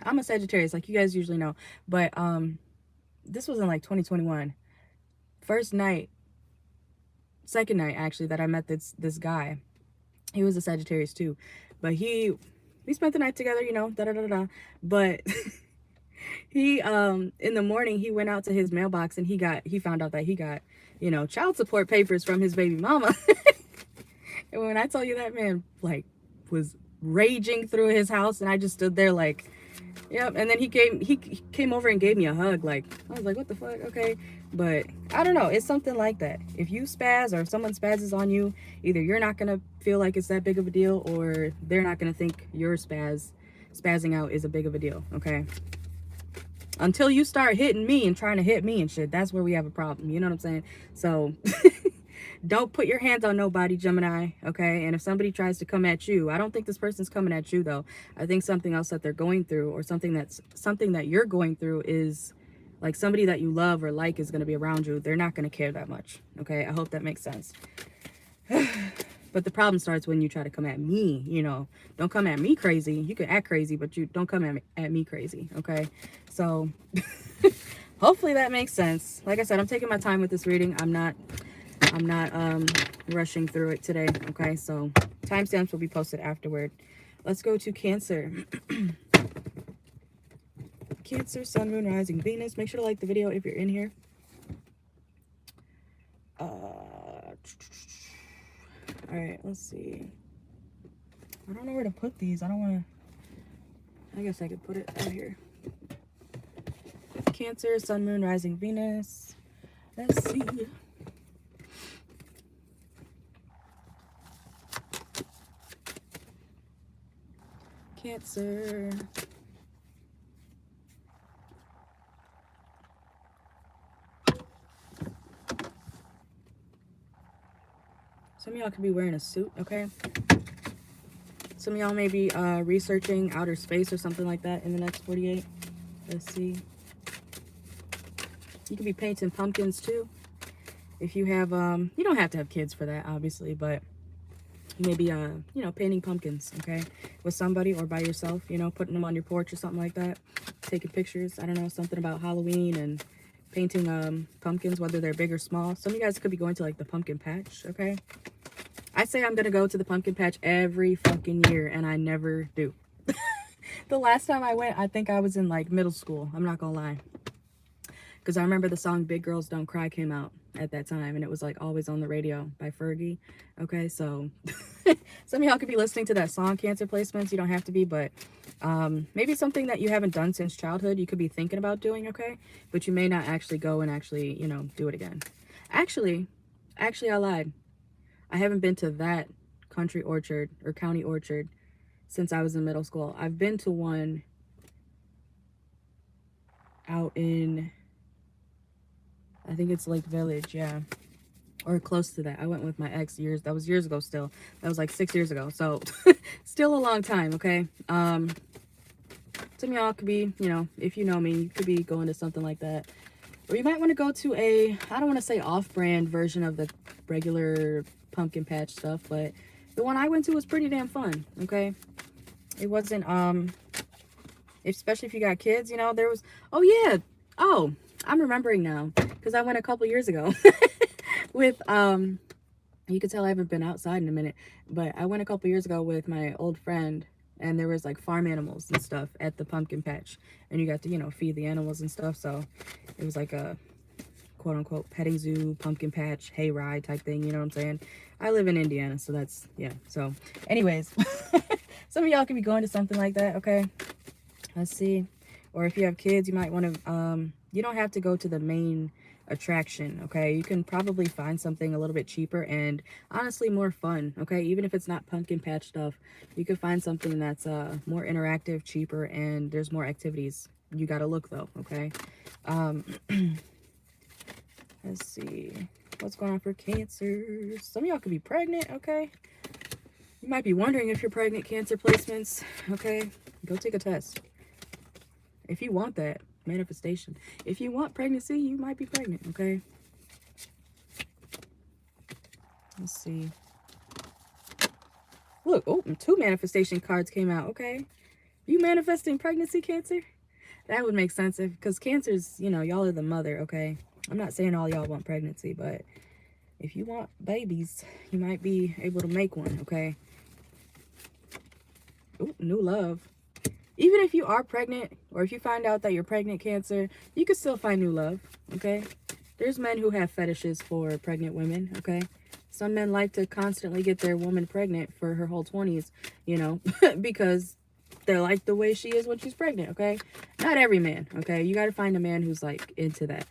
I'm a Sagittarius, like you guys usually know. But this was in like 2021. First night, second night actually, that I met this guy. He was a Sagittarius too. But we spent the night together, you know, da da da da. But he in the morning he went out to his mailbox and he found out that he got, you know, child support papers from his baby mama. And when I tell you that man like was raging through his house, and I just stood there like, yep. And then he came over and gave me a hug. Like, I was like, what the fuck? Okay. But I don't know, it's something like that. If you spaz or if someone spazzes on you, either you're not gonna feel like it's that big of a deal, or they're not gonna think your spazzing out is a big of a deal. Okay, until you start hitting me and trying to hit me and shit, that's where we have a problem. You know what I'm saying? So don't put your hands on nobody, Gemini, okay? And if somebody tries to come at you, I don't think this person's coming at you though. I think something else that they're going through, or something that you're going through, is Like somebody that you love or like is going to be around you. They're not going to care that much. Okay. I hope that makes sense. But the problem starts when you try to come at me, you know. Don't come at me crazy. You can act crazy, but you don't come at me crazy, okay? So hopefully that makes sense. Like I said, I'm taking my time with this reading. I'm not rushing through it today, okay? So timestamps will be posted afterward. Let's go to Cancer. Cancer, Sun, Moon, Rising, Venus. Make sure to like the video if you're in here. All right, let's see. I don't know where to put these. I don't want to. I guess I could put it right here. Cancer, Sun, Moon, Rising, Venus. Let's see. Cancer. Some of y'all could be wearing a suit, okay? Some of y'all may be researching outer space or something like that in the next 48. Let's see. You could be painting pumpkins too. If you have, you don't have to have kids for that, obviously, but maybe, you know, painting pumpkins, okay? With somebody or by yourself, you know, putting them on your porch or something like that. Taking pictures, I don't know, something about Halloween and painting pumpkins, whether they're big or small. Some of you guys could be going to like the pumpkin patch, okay? I say I'm gonna go to the pumpkin patch every fucking year, and I never do. The last time I went, I think I was in like middle school. I'm not gonna lie, because I remember the song Big Girls Don't Cry came out at that time, and it was like always on the radio by Fergie. Okay, so some of y'all could be listening to that song, Cancer placements. You don't have to be, but maybe something that you haven't done since childhood, you could be thinking about doing, okay? But you may not actually go and actually, you know, do it again. Actually, I lied. I haven't been to that country orchard or county orchard since I was in middle school. I've been to one out in, I think it's Lake Village, yeah. Or close to that. I went with my ex that was years ago still. That was like 6 years ago. So still a long time, okay? Some of y'all could be, you know, if you know me, you could be going to something like that. Or you might want to go to a, I don't want to say off-brand version of the regular pumpkin patch stuff, but the one I went to was pretty damn fun, okay? It wasn't, especially if you got kids, you know, there was, oh yeah, oh, I'm remembering now, because I went a couple years ago with, you can tell I haven't been outside in a minute, but I went a couple years ago with my old friend, and there was like farm animals and stuff at the pumpkin patch, and you got to, you know, feed the animals and stuff. So it was like a quote unquote petting zoo, pumpkin patch, hayride type thing, you know what I'm saying? I live in Indiana, so that's, yeah. So anyways, some of y'all could be going to something like that, okay? Let's see. Or if you have kids, you might want to, you don't have to go to the main attraction, okay? You can probably find something a little bit cheaper and honestly more fun, okay? Even if it's not pumpkin patch stuff, you can find something that's more interactive, cheaper, and there's more activities. You gotta look though, okay? Let's see what's going on for Cancer. Some of y'all could be pregnant, okay? You might be wondering if you're pregnant, Cancer placements, okay? Go take a test if you want that manifestation. If you want pregnancy, you might be pregnant, okay? Let's see. Look, oh, 2 manifestation cards came out, okay? You manifesting pregnancy, Cancer? That would make sense because Cancer's, you know, y'all are the mother, okay? I'm not saying all y'all want pregnancy, but if you want babies, you might be able to make one, okay? Ooh, new love. Even if you are pregnant, or if you find out that you're pregnant, Cancer, you can still find new love, okay? There's men who have fetishes for pregnant women, okay? Some men like to constantly get their woman pregnant for her whole 20s, you know, because they like the way she is when she's pregnant, okay? Not every man, okay? You got to find a man who's, like, into that.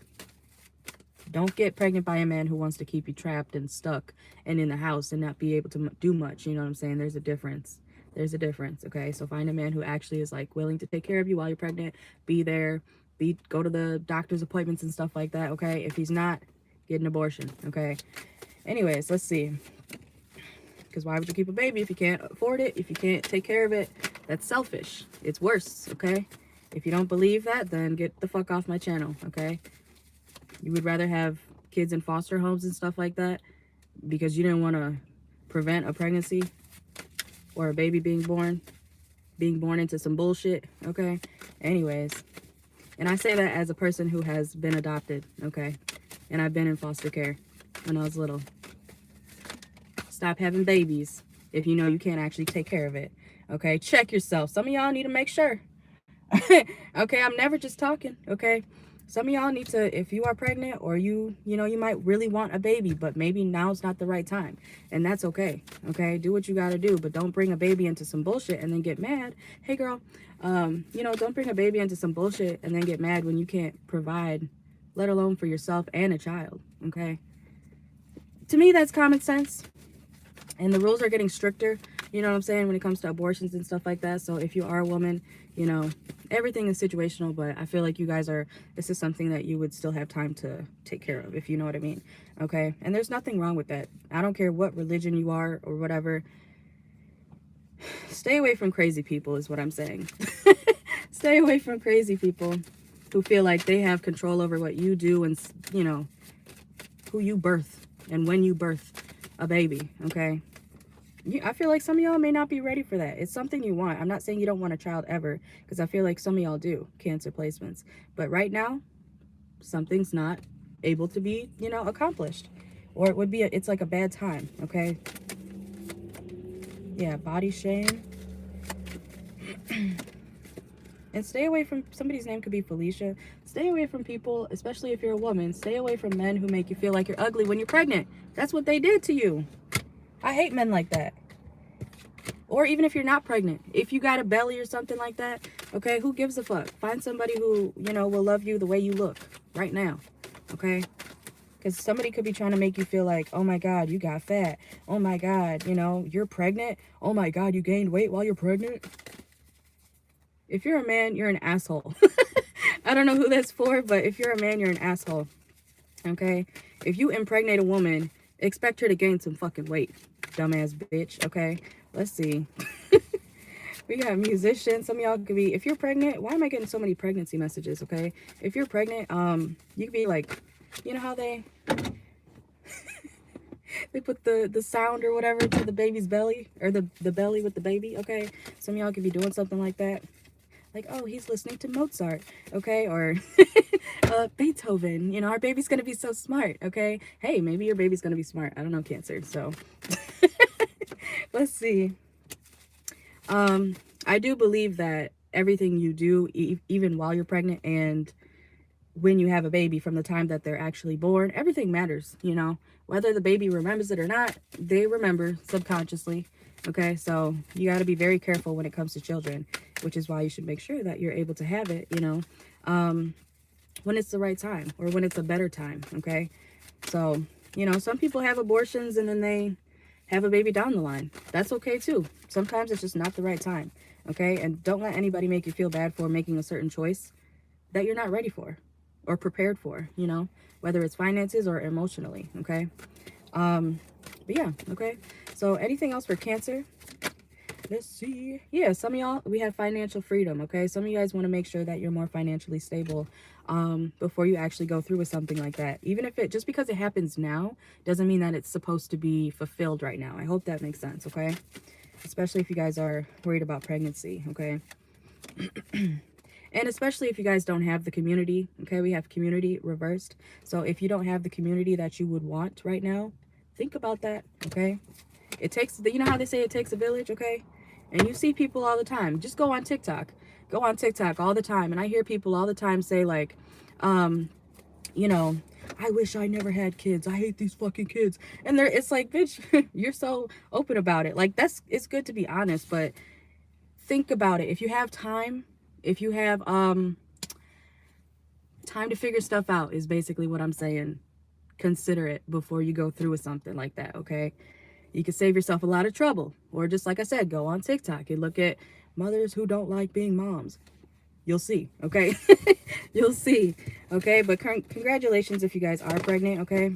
Don't get pregnant by a man who wants to keep you trapped and stuck and in the house and not be able to do much, you know what I'm saying? There's a difference. There's a difference, okay? So find a man who actually is, like, willing to take care of you while you're pregnant, be there, go to the doctor's appointments and stuff like that, okay? If he's not, get an abortion, okay? Anyways, let's see. Because why would you keep a baby if you can't afford it, if you can't take care of it? That's selfish. It's worse, okay? If you don't believe that, then get the fuck off my channel, okay? You would rather have kids in foster homes and stuff like that because you didn't want to prevent a pregnancy or a baby being born into some bullshit, okay? Anyways, and I say that as a person who has been adopted, okay? And I've been in foster care when I was little. Stop having babies if you know you can't actually take care of it, okay? Check yourself. Some of y'all need to make sure. Okay, I'm never just talking, okay? Some of y'all need to, if you are pregnant or you know, you might really want a baby, but maybe now's not the right time. And that's okay, okay? Do what you gotta do, but don't bring a baby into some bullshit and then get mad. Hey, girl, you know, don't bring a baby into some bullshit and then get mad when you can't provide, let alone for yourself and a child, okay? To me, that's common sense. And the rules are getting stricter, you know what I'm saying, when it comes to abortions and stuff like that. So if you are a woman, you know, everything is situational, but I feel like you guys are, this is something that you would still have time to take care of, if you know what I mean, okay? And there's nothing wrong with that. I don't care what religion you are or whatever. Stay away from crazy people is what I'm saying. Stay away from crazy people who feel like they have control over what you do and, you know, who you birth and when you birth a baby, okay? I feel like some of y'all may not be ready for that. It's something you want. I'm not saying you don't want a child ever, because I feel like some of y'all do, cancer placements. But right now, something's not able to be, you know, accomplished. Or it would be, it's like a bad time, okay? Yeah, body shame. And stay away from, somebody's name could be Felicia. Stay away from people, especially if you're a woman. Stay away from men who make you feel like you're ugly when you're pregnant. That's what they did to you. I hate men like that. Or even if you're not pregnant, if you got a belly or something like that, okay, who gives a fuck? Find somebody who, you know, will love you the way you look right now, okay? Because somebody could be trying to make you feel like, oh my God, you got fat. Oh my God, you know, you're pregnant. Oh my God, you gained weight while you're pregnant. If you're a man, you're an asshole. I don't know who that's for, but if you're a man, you're an asshole, okay? If you impregnate a woman, expect her to gain some fucking weight, dumbass bitch, okay? Let's see. We got musicians. Some of y'all could be, if you're pregnant, why am I getting so many pregnancy messages, okay? If you're pregnant, you could be like, you know how they put the sound or whatever to the baby's belly, or the belly with the baby, okay? Some of y'all could be doing something like that. Like, oh, he's listening to Mozart, okay? Or Beethoven, you know, our baby's gonna be so smart, okay? Hey, maybe your baby's gonna be smart. I don't know, Cancer, so. Let's see. I do believe that everything you do, even while you're pregnant and when you have a baby, from the time that they're actually born, everything matters, you know? Whether the baby remembers it or not, they remember subconsciously, okay? So you got to be very careful when it comes to children, which is why you should make sure that you're able to have it, you know, when it's the right time or when it's a better time, okay? So, you know, some people have abortions and then they have a baby down the line. That's okay too. Sometimes it's just not the right time, okay? And don't let anybody make you feel bad for making a certain choice that you're not ready for or prepared for, you know, whether it's finances or emotionally, okay? But yeah, okay? So anything else for Cancer? Let's see. Yeah, some of y'all, we have financial freedom, okay? Some of you guys want to make sure that you're more financially stable before you actually go through with something like that. Even if it, just because it happens now, doesn't mean that it's supposed to be fulfilled right now. I hope that makes sense, okay? Especially if you guys are worried about pregnancy, okay? And especially if you guys don't have the community, okay? We have community reversed. So if you don't have the community that you would want right now, think about that, okay? It takes, you know how they say it takes a village, okay? And you see people all the time. Just go on TikTok. Go on TikTok all the time. And I hear people all the time say like, you know, I wish I never had kids. I hate these fucking kids. And it's like, bitch, you're so open about it. Like, it's good to be honest, but think about it. If you have time, if you have time to figure stuff out, is basically what I'm saying. Consider it before you go through with something like that, okay? You can save yourself a lot of trouble. Or just like I said, go on TikTok and look at mothers who don't like being moms. You'll see, okay? You'll see, okay? But congratulations if you guys are pregnant, okay?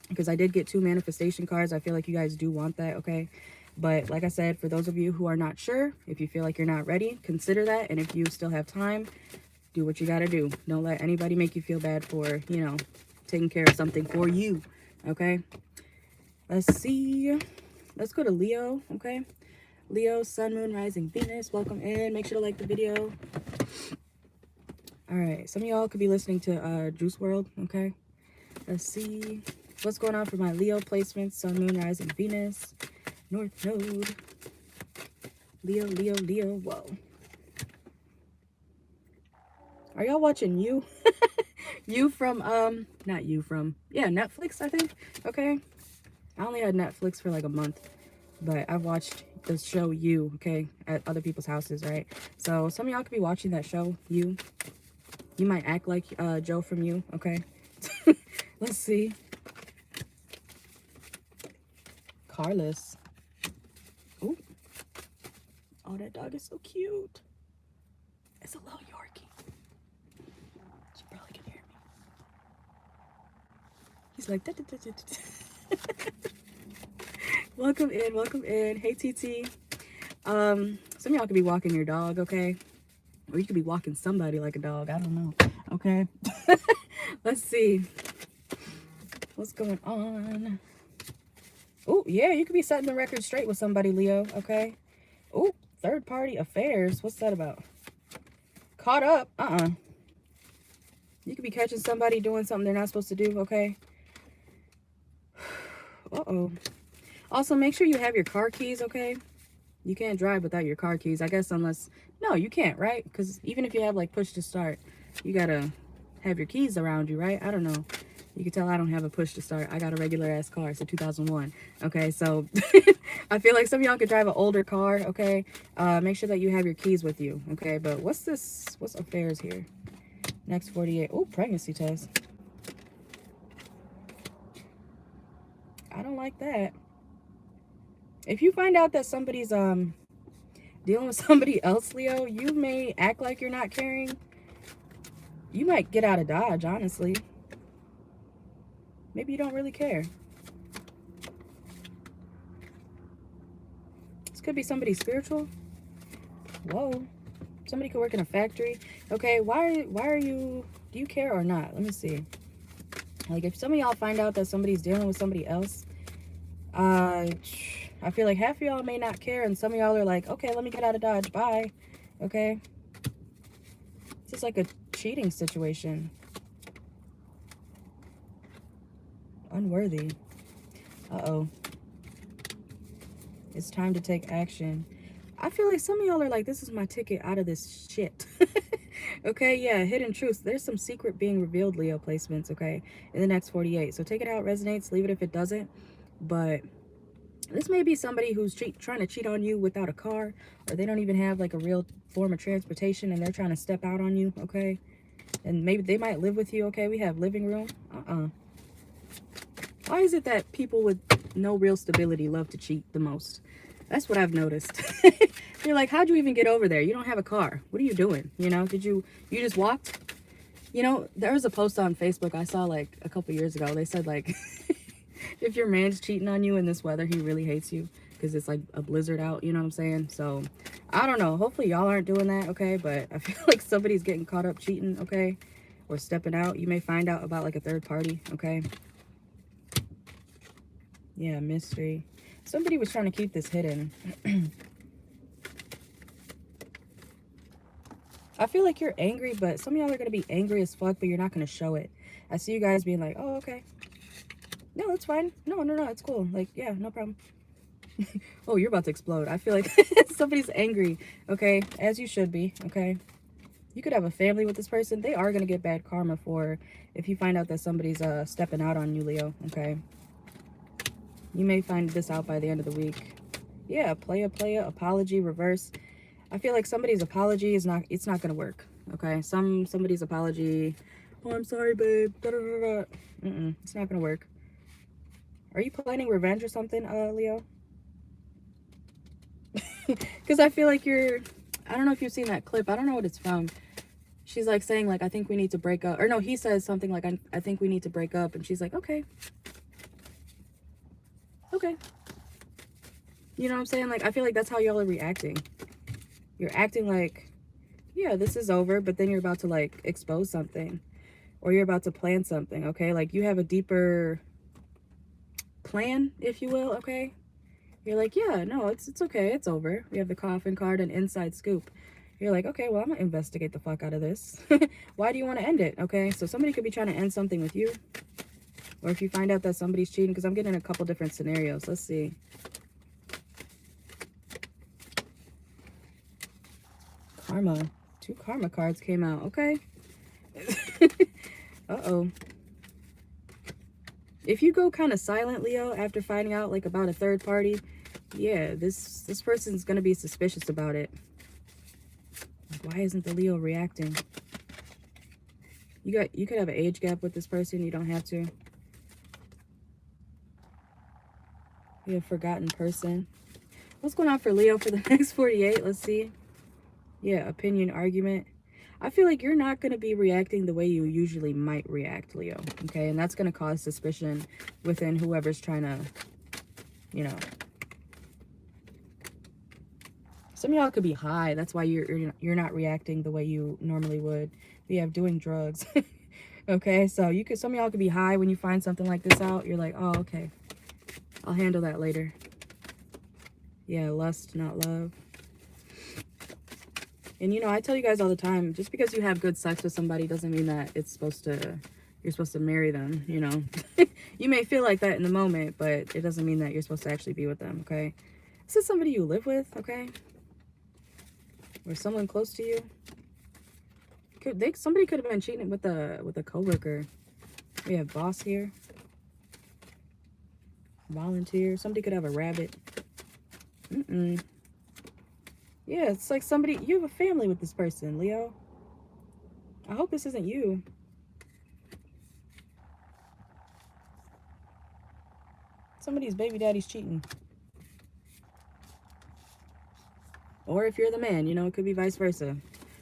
Because I did get 2 manifestation cards. I feel like you guys do want that, okay? But like I said, for those of you who are not sure, if you feel like you're not ready, consider that. And if you still have time, do what you got to do. Don't let anybody make you feel bad for, you know, taking care of something for you. Okay. Let's see. Let's go to Leo. Okay. Leo, Sun, Moon, Rising, Venus. Welcome in. Make sure to like the video. All right. Some of y'all could be listening to Juice World. Okay. Let's see. What's going on for my Leo placements? Sun, Moon, Rising, Venus. North Node. Leo, Leo, Leo. Whoa. Are y'all watching You? You from, not You from, yeah, Netflix, I think. Okay. I only had Netflix for like a month, but I've watched the show You, okay, at other people's houses, right? So some of y'all could be watching that show, You. You might act like Joe from You, okay? Let's see. Carlos. Ooh. Oh, that dog is so cute. It's a little Yorkie. She probably can hear me. He's like, da, da, da, da, da. Welcome in, welcome in. Hey, TT. Some of y'all could be walking your dog, okay? Or you could be walking somebody like a dog. I don't know. Okay. Let's see. What's going on? Oh, yeah, you could be setting the record straight with somebody, Leo, okay? Oh, third party affairs. What's that about? Caught up. You could be catching somebody doing something they're not supposed to do, okay? Uh-oh. Also, make sure you have your car keys, okay? You can't drive without your car keys, I guess, unless... No, you can't, right? Because even if you have, like, push to start, you gotta have your keys around you, right? I don't know. You can tell I don't have a push to start. I got a regular-ass car. It's a 2001, okay? So, I feel like some of y'all could drive an older car, okay? Make sure that you have your keys with you, okay? But what's this? What's affairs here? Next 48. Oh, pregnancy test. I don't like that. If you find out that somebody's dealing with somebody else, Leo, you may act like you're not caring. You might get out of Dodge, honestly. Maybe you don't really care. This could be somebody spiritual. Whoa. Somebody could work in a factory. Okay, why are you... Do you care or not? Let me see. Like, if some of y'all find out that somebody's dealing with somebody else, I feel like half of y'all may not care, and some of y'all are like, okay, let me get out of Dodge. Bye. Okay. This is like a cheating situation. Unworthy. Uh-oh. It's time to take action. I feel like some of y'all are like, this is my ticket out of this shit. Okay, yeah, hidden truths. There's some secret being revealed, Leo placements, okay, in the next 48. So take it out, resonates, leave it if it doesn't. But this may be somebody who's trying to cheat on you without a car, or they don't even have like a real form of transportation and they're trying to step out on you, okay? And maybe they might live with you, okay? We have living room. Why is it that people with no real stability love to cheat the most? That's what I've noticed. You're like, how'd you even get over there? You don't have a car. What are you doing? You know, you just walked? You know, there was a post on Facebook I saw like a couple years ago. They said like, if your man's cheating on you in this weather, he really hates you because it's like a blizzard out. You know what I'm saying? So I don't know. Hopefully y'all aren't doing that. Okay. But I feel like somebody's getting caught up cheating. Okay. Or stepping out. You may find out about like a third party. Okay. Yeah. Mystery. Somebody was trying to keep this hidden. I feel like you're angry, but some of y'all are going to be angry as fuck, but you're not going to show it. I see you guys being like, oh, okay. No, it's fine. No, it's cool. Like, yeah, no problem. Oh, you're about to explode. I feel like somebody's angry, okay? As you should be, okay? You could have a family with this person. They are going to get bad karma for if you find out that somebody's stepping out on you, Leo, okay? You may find this out by the end of the week. Yeah, playa, apology, reverse. I feel like somebody's apology is not, it's not going to work, okay? Somebody's apology, oh, I'm sorry, babe, da, da, da, da. It's not going to work. Are you planning revenge or something, Leo? Because I feel like you're, I don't know if you've seen that clip. I don't know what it's from. She's like saying like, I think we need to break up. Or no, he says something like, I think we need to break up. And she's like, okay. Okay. You know what I'm saying? Like, I feel like that's how y'all are reacting. You're acting like, yeah, this is over, but then you're about to, like, expose something. Or you're about to plan something, okay? Like, you have a deeper plan, if you will, okay? You're like, yeah, no, it's okay, it's over. We have the coffin card and inside scoop. You're like, okay, well, I'm gonna investigate the fuck out of this. Why do you want to end it? Okay, so somebody could be trying to end something with you. Or if you find out that somebody's cheating, because I'm getting a couple different scenarios. Let's see. Karma. 2 karma cards came out. Okay. Uh-oh. If you go kind of silent, Leo, after finding out, like, about a third party, yeah, this person's going to be suspicious about it. Why isn't the Leo reacting? You could have an age gap with this person. You don't have to. You have forgotten person. What's going on for Leo for the next 48? Let's see. Yeah, opinion, argument. I feel like you're not going to be reacting the way you usually might react, Leo. Okay, and that's going to cause suspicion within whoever's trying to, you know. Some of y'all could be high. That's why you're not reacting the way you normally would. You have doing drugs. Okay, so some of y'all could be high when you find something like this out. You're like, oh, okay, I'll handle that later. Yeah, lust, not love. And, you know, I tell you guys all the time, just because you have good sex with somebody doesn't mean that you're supposed to marry them, you know. You may feel like that in the moment, but it doesn't mean that you're supposed to actually be with them, okay? This is somebody you live with, okay? Or someone close to you. Somebody could have been cheating with a coworker. We have boss here. Volunteer. Somebody could have a rabbit. Yeah, it's like somebody, you have a family with this person, Leo. I hope this isn't you. Somebody's baby daddy's cheating. Or if you're the man, you know, it could be vice versa.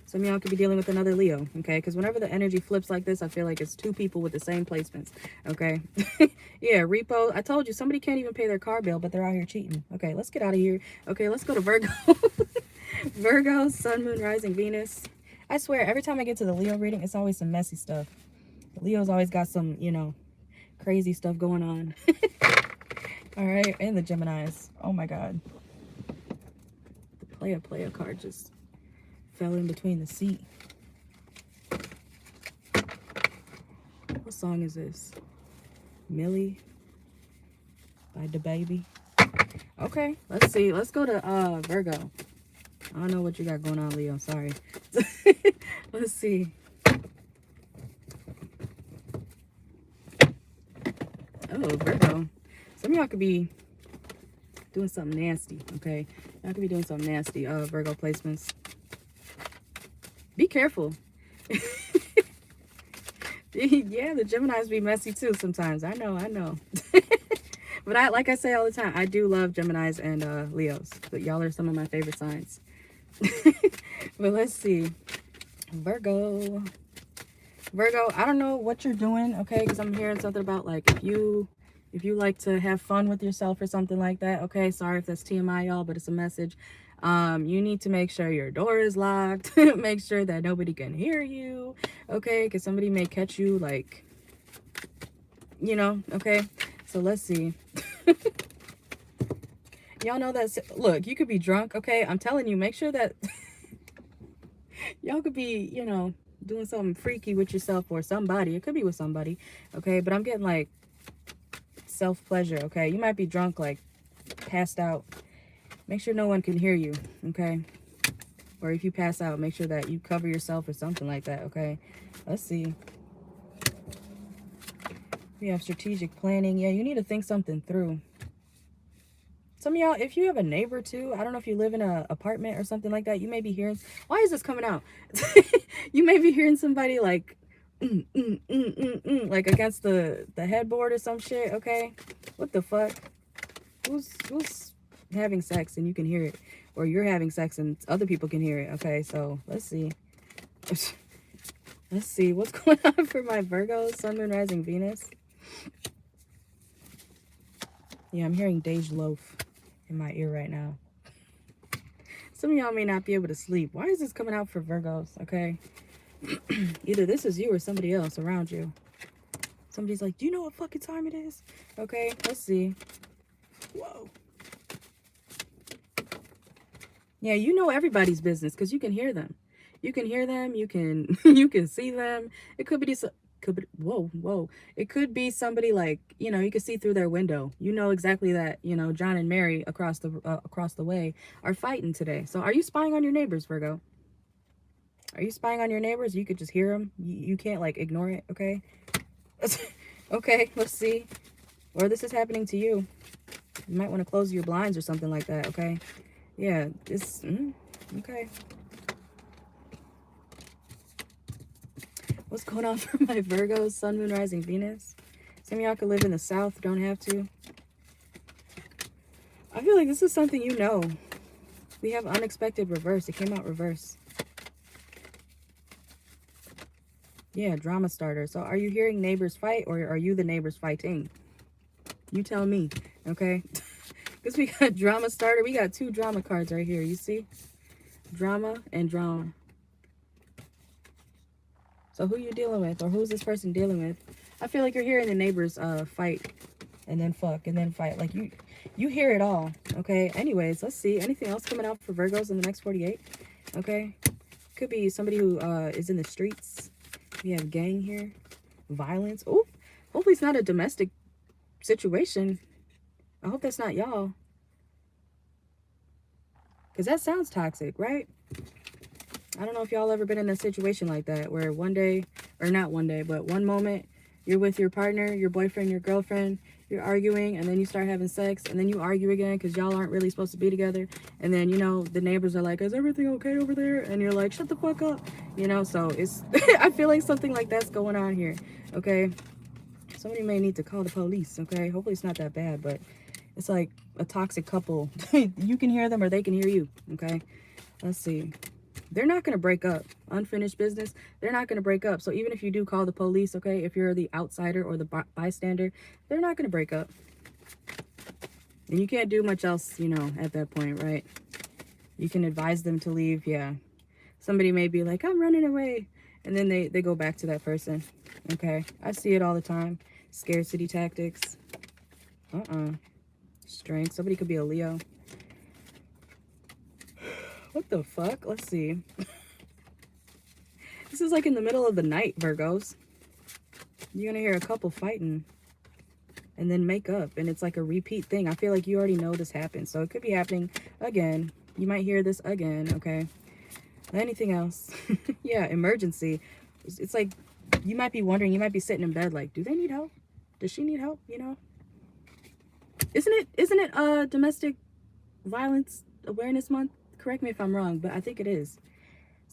Some of y'all could be dealing with another Leo, okay? Because whenever the energy flips like this, I feel like it's 2 people with the same placements, okay? Yeah, repo. I told you, somebody can't even pay their car bill, but they're out here cheating. Okay, let's get out of here. Okay, let's go to Virgo. Virgo, Sun, Moon, Rising, Venus. I swear, every time I get to the Leo reading, it's always some messy stuff. The Leo's always got some, you know, crazy stuff going on. All right, and the Geminis. Oh, my God. The Playa card just fell in between the seat. What song is this? Millie by DaBaby. Okay, let's see. Let's go to Virgo. I don't know what you got going on, Leo. Sorry. Let's see. Oh, Virgo. Some of y'all could be doing something nasty, okay? Y'all could be doing something nasty. Virgo placements. Be careful. Yeah, the Geminis be messy too sometimes. I know. But like I say all the time, I do love Geminis and Leos. But y'all are some of my favorite signs. But let's see. Virgo, I don't know what you're doing, okay? Because I'm hearing something about, like, if you like to have fun with yourself or something like that, okay? Sorry if that's TMI, y'all, but it's a message. You need to make sure your door is locked. Make sure that nobody can hear you, okay? Because somebody may catch you, like, you know, okay? So let's see. Y'all know that, look, you could be drunk, okay? I'm telling you, make sure that y'all could be, you know, doing something freaky with yourself or somebody. It could be with somebody, okay? But I'm getting, like, self-pleasure, okay? You might be drunk, like, passed out. Make sure no one can hear you, okay? Or if you pass out, make sure that you cover yourself or something like that, okay? Let's see. We have strategic planning. Yeah, you need to think something through. Some of y'all, if you have a neighbor too, I don't know if you live in an apartment or something like that, you may be hearing, why is this coming out? You may be hearing somebody like, like against the headboard or some shit, okay? What the fuck? Who's having sex and you can hear it? Or you're having sex and other people can hear it, okay? So, let's see. Let's see, what's going on for my Virgo, Sun, Moon, Rising, Venus? Yeah, I'm hearing Dej Loaf. in my ear right now. Some of y'all may not be able to sleep. Why is this coming out for Virgos? Okay. Either this is you or somebody else around you. Somebody's like, do you know what fucking time it is? Okay, let's see. Whoa. Yeah, you know everybody's business because you can hear them. You can hear them. You can you can see them. It could be whoa. It could be somebody like, you know, you can see through their window. You know exactly that, you know, John and Mary across the way are fighting today. So are you spying on your neighbors, Virgo? Are you spying on your neighbors? You could just hear them. You can't like ignore it, okay? Okay, let's see. Or this is happening to you. You might want to close your blinds or something like that, okay? Yeah, okay. What's going on for my Virgos, Sun, Moon, Rising, Venus? Some of y'all could live in the South, don't have to. I feel like this is something you know. We have unexpected reverse. It came out reverse. Yeah, drama starter. So are you hearing neighbors fight or are you the neighbors fighting? You tell me, okay? Because we got drama starter. We got 2 drama cards right here. You see? Drama and drama. So who you dealing with, or who's this person dealing with? I feel like you're hearing the neighbors fight and then fuck and then fight. Like you hear it all, okay? Anyways, let's see. Anything else coming out for Virgos in the next 48? Okay. Could be somebody who is in the streets. We have gang here. Violence. Oh, hopefully it's not a domestic situation. I hope that's not y'all. Because that sounds toxic, right? I don't know if y'all ever been in a situation like that where one day, or not one day, but one moment you're with your partner, your boyfriend, your girlfriend, you're arguing, and then you start having sex, and then you argue again because y'all aren't really supposed to be together. And then, you know, the neighbors are like, is everything okay over there? And you're like, shut the fuck up. You know, so it's, I feel like something like that's going on here, okay? Somebody may need to call the police, okay? Hopefully it's not that bad, but it's like a toxic couple. You can hear them or they can hear you, okay? Let's see. They're not going to break up. Unfinished business. They're not going to break up. So even if you do call the police, okay, if you're the outsider or the bystander, they're not going to break up. And you can't do much else, you know, at that point, right? You can advise them to leave, yeah. Somebody may be like, I'm running away. And then they go back to that person, okay? I see it all the time. Scarcity tactics. Strength. Somebody could be a Leo. What the fuck? Let's see. This is like in the middle of the night, Virgos. You're gonna hear a couple fighting and then make up, and it's like a repeat thing. I feel like you already know this happened, so it could be happening again. You might hear this again, okay? Anything else? Yeah, emergency. It's like you might be wondering, you might be sitting in bed like, do they need help? Does she need help? You know? Isn't it Domestic Violence Awareness Month? Correct me if I'm wrong, but I think it is.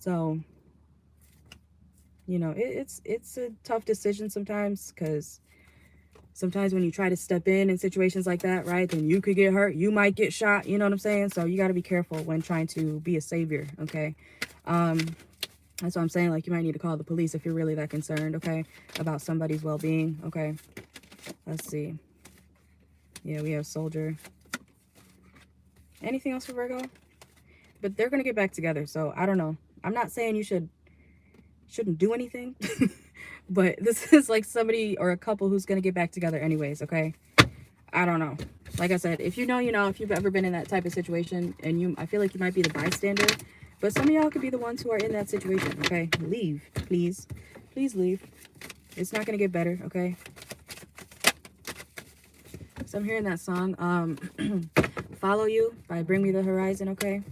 So, you know, it's a tough decision sometimes, because sometimes when you try to step in situations like that, right, then you could get hurt. You might get shot. You know what I'm saying? So you got to be careful when trying to be a savior, okay? That's what I'm saying. Like, you might need to call the police if you're really that concerned, okay, about somebody's well-being, okay? Let's see. Yeah, we have soldier. Anything else for Virgo? But they're going to get back together, so I don't know. I'm not saying you shouldn't do anything, but this is like somebody or a couple who's going to get back together anyways, okay? I don't know. Like I said, if you know, you know, if you've ever been in that type of situation, and I feel like you might be the bystander, but some of y'all could be the ones who are in that situation, okay? Leave, please. Please leave. It's not going to get better, okay? So I'm hearing that song, Follow You by Bring Me the Horizon, okay?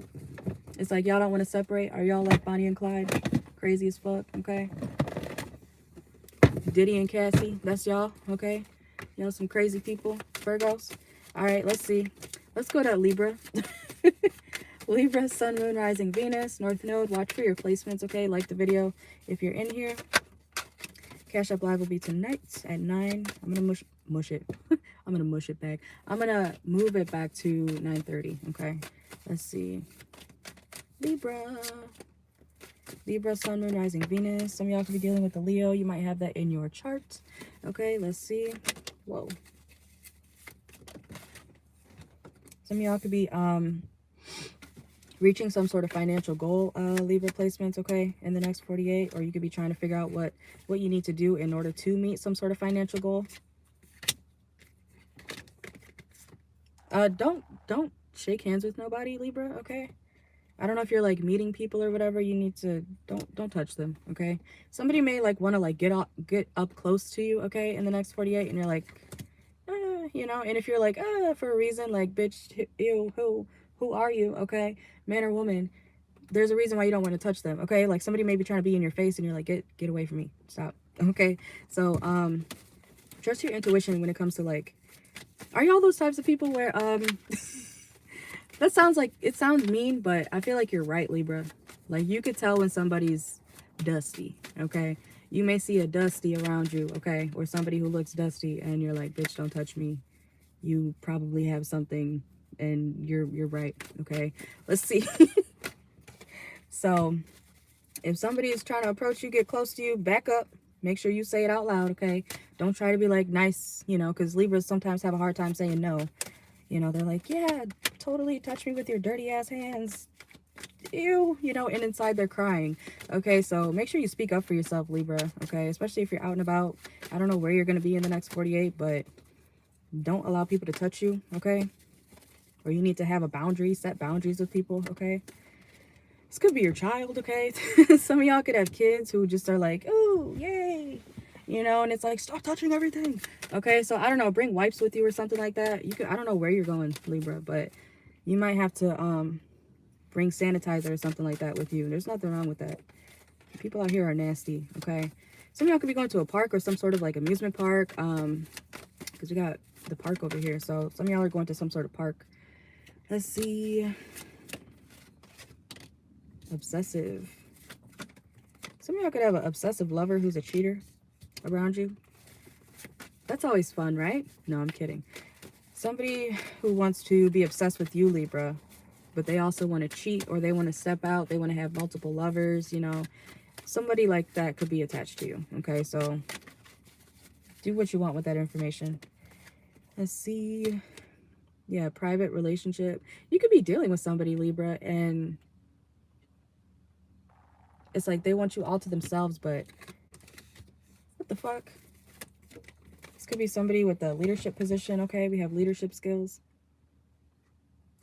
It's like y'all don't want to separate. Are y'all like Bonnie and Clyde? Crazy as fuck, okay? Diddy and Cassie, that's y'all, okay? Y'all some crazy people, Virgos. All right, let's see. Let's go to Libra. Libra, Sun, Moon, Rising, Venus, North Node. Watch for your placements, okay? Like the video if you're in here. Cash Up Live will be tonight at 9. I'm going to mush it. I'm going to mush it back. I'm going to move it back to 9:30, okay? Let's see. Libra. Libra, Sun, Moon, Rising, Venus. Some of y'all could be dealing with the Leo. You might have that in your chart. Okay, let's see. Whoa. Some of y'all could be reaching some sort of financial goal, Libra placements, okay, in the next 48. Or you could be trying to figure out what you need to do in order to meet some sort of financial goal. Don't shake hands with nobody, Libra, okay? I don't know if you're like meeting people or whatever. You need to don't touch them, okay? Somebody may like want to like get up close to you, okay, in the next 48, and you're like, you know. And if you're like, for a reason, like, bitch, ew, who are you, okay, man or woman? There's a reason why you don't want to touch them, okay? Like somebody may be trying to be in your face, and you're like, get away from me, stop, okay? So trust your intuition when it comes to like, are y'all those types of people where that sounds like, it sounds mean, but I feel like you're right, Libra. Like you could tell when somebody's dusty, okay? You may see a dusty around you, okay? Or somebody who looks dusty, and you're like, bitch, don't touch me. You probably have something, and you're right, okay? Let's see. So if somebody is trying to approach you, get close to you, back up. Make sure you say it out loud, okay? Don't try to be like nice, you know, because Libras sometimes have a hard time saying no. You know, they're like, yeah, totally, touch me with your dirty ass hands. Ew, you know, and inside they're crying. Okay, so make sure you speak up for yourself, Libra, okay? Especially if you're out and about. I don't know where you're going to be in the next 48, but don't allow people to touch you, okay? Or you need to have a boundary, set boundaries with people, okay? This could be your child, okay? Some of y'all could have kids who just are like, oh, yay. You know, and it's like, stop touching everything. Okay, so I don't know, bring wipes with you or something like that. You could, I don't know where you're going, Libra, but you might have to bring sanitizer or something like that with you. There's nothing wrong with that. People out here are nasty, okay? Some of y'all could be going to a park or some sort of like amusement park, because we got the park over here. So some of y'all are going to some sort of park. Let's see. Obsessive. Some of y'all could have an obsessive lover who's a cheater around you. That's always fun, right? No, I'm kidding. Somebody who wants to be obsessed with you, Libra, but they also want to cheat, or they want to step out. They want to have multiple lovers, you know. Somebody like that could be attached to you, okay? So do what you want with that information. Let's see. Yeah, private relationship. You could be dealing with somebody, Libra, and it's like they want you all to themselves, but what the fuck? This could be somebody with a leadership position, okay? We have leadership skills.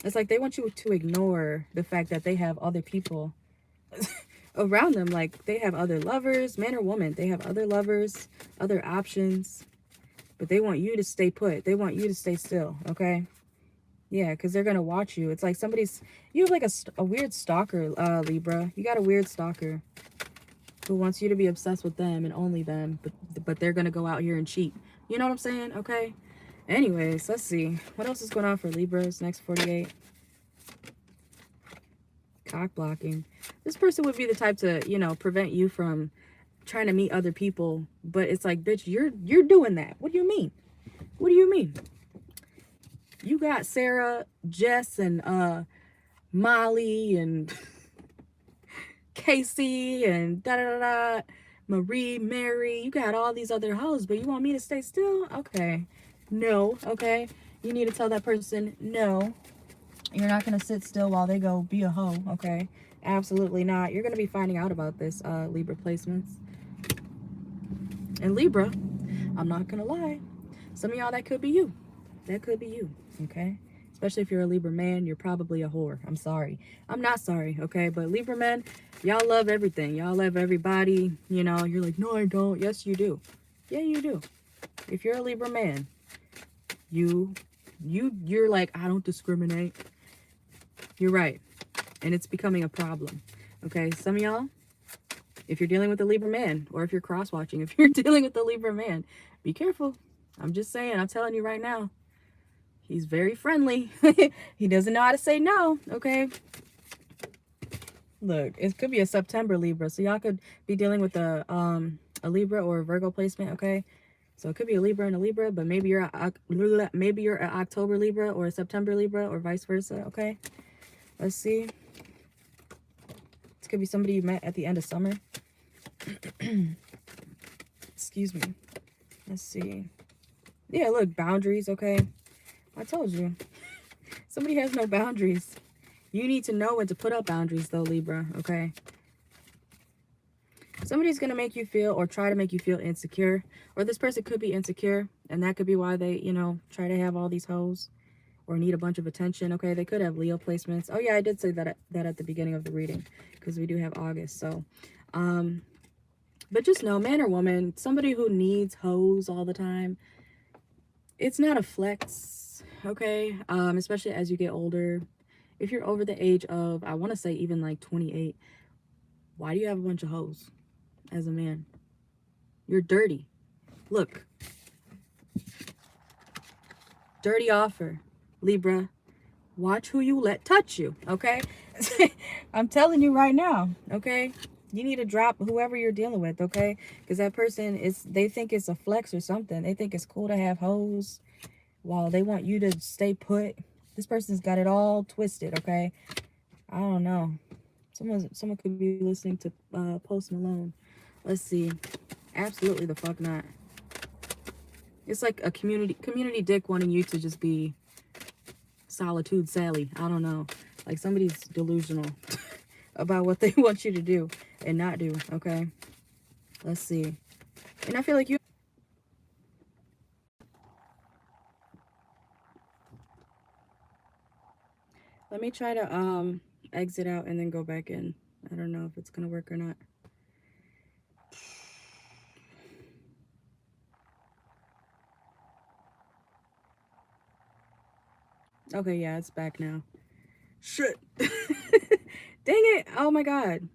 It's like they want you to ignore the fact that they have other people around them. Like they have other lovers, man or woman. They have other lovers, other options, but they want you to stay put. They want you to stay still, okay? Yeah, because they're going to watch you. It's like you have like a weird stalker, Libra. You got a weird stalker who wants you to be obsessed with them and only them, but they're going to go out here and cheat. You know what I'm saying? Okay. Anyways, let's see. What else is going on for Libras next 48? Cock blocking. This person would be the type to, you know, prevent you from trying to meet other people. But it's like, bitch, you're doing that. What do you mean? What do you mean? You got Sarah, Jess, and Molly, and Casey, and da-da-da-da, Marie, Mary. You got all these other hoes, but you want me to stay still? Okay. No, okay? You need to tell that person, no. You're not going to sit still while they go be a hoe, okay? Absolutely not. You're going to be finding out about this, Libra placements. And Libra, I'm not going to lie. Some of y'all, that could be you. That could be you, okay? Especially if you're a Libra man, you're probably a whore. I'm sorry. I'm not sorry, okay? But Libra men, y'all love everything. Y'all love everybody. You know, you're like, no, I don't. Yes, you do. Yeah, you do. If you're a Libra man, you're like, I don't discriminate. You're right. And it's becoming a problem, okay? Some of y'all, if you're dealing with a Libra man, or if you're cross-watching, if you're dealing with a Libra man, be careful. I'm just saying, I'm telling you right now. He's very friendly. He doesn't know how to say no, okay? Look, it could be a September Libra. So y'all could be dealing with a Libra or a Virgo placement, okay? So it could be a Libra and a Libra, but maybe you're an October Libra or a September Libra or vice versa, okay? Let's see. This could be somebody you met at the end of summer. Excuse me. Let's see. Yeah, look, boundaries, okay? I told you. Somebody has no boundaries. You need to know when to put up boundaries, though, Libra, okay? Somebody's going to make you feel or try to make you feel insecure. Or this person could be insecure, and that could be why they, you know, try to have all these hoes or need a bunch of attention, okay? They could have Leo placements. Oh, yeah, I did say that at the beginning of the reading because we do have August, so... But just know, man or woman, somebody who needs hoes all the time, it's not a flex, okay? Especially as you get older. If you're over the age of, I want to say even like 28, why do you have a bunch of hoes as a man? You're dirty. Look. Dirty offer. Libra, watch who you let touch you, okay? I'm telling you right now, okay? You need to drop whoever you're dealing with, okay? Because that person they think it's a flex or something. They think it's cool to have hoes while they want you to stay put. This person's got it all twisted, okay? I don't know. Someone could be listening to Post Malone. Let's see. Absolutely the fuck not. It's like a community dick wanting you to just be Solitude Sally. I don't know. Like somebody's delusional about what they want you to do and not do, okay? Let's see. And I feel like you... Let me try to exit out and then go back in. I don't know if it's going to work or not. Okay, yeah, it's back now. Shit. Dang it. Oh my god.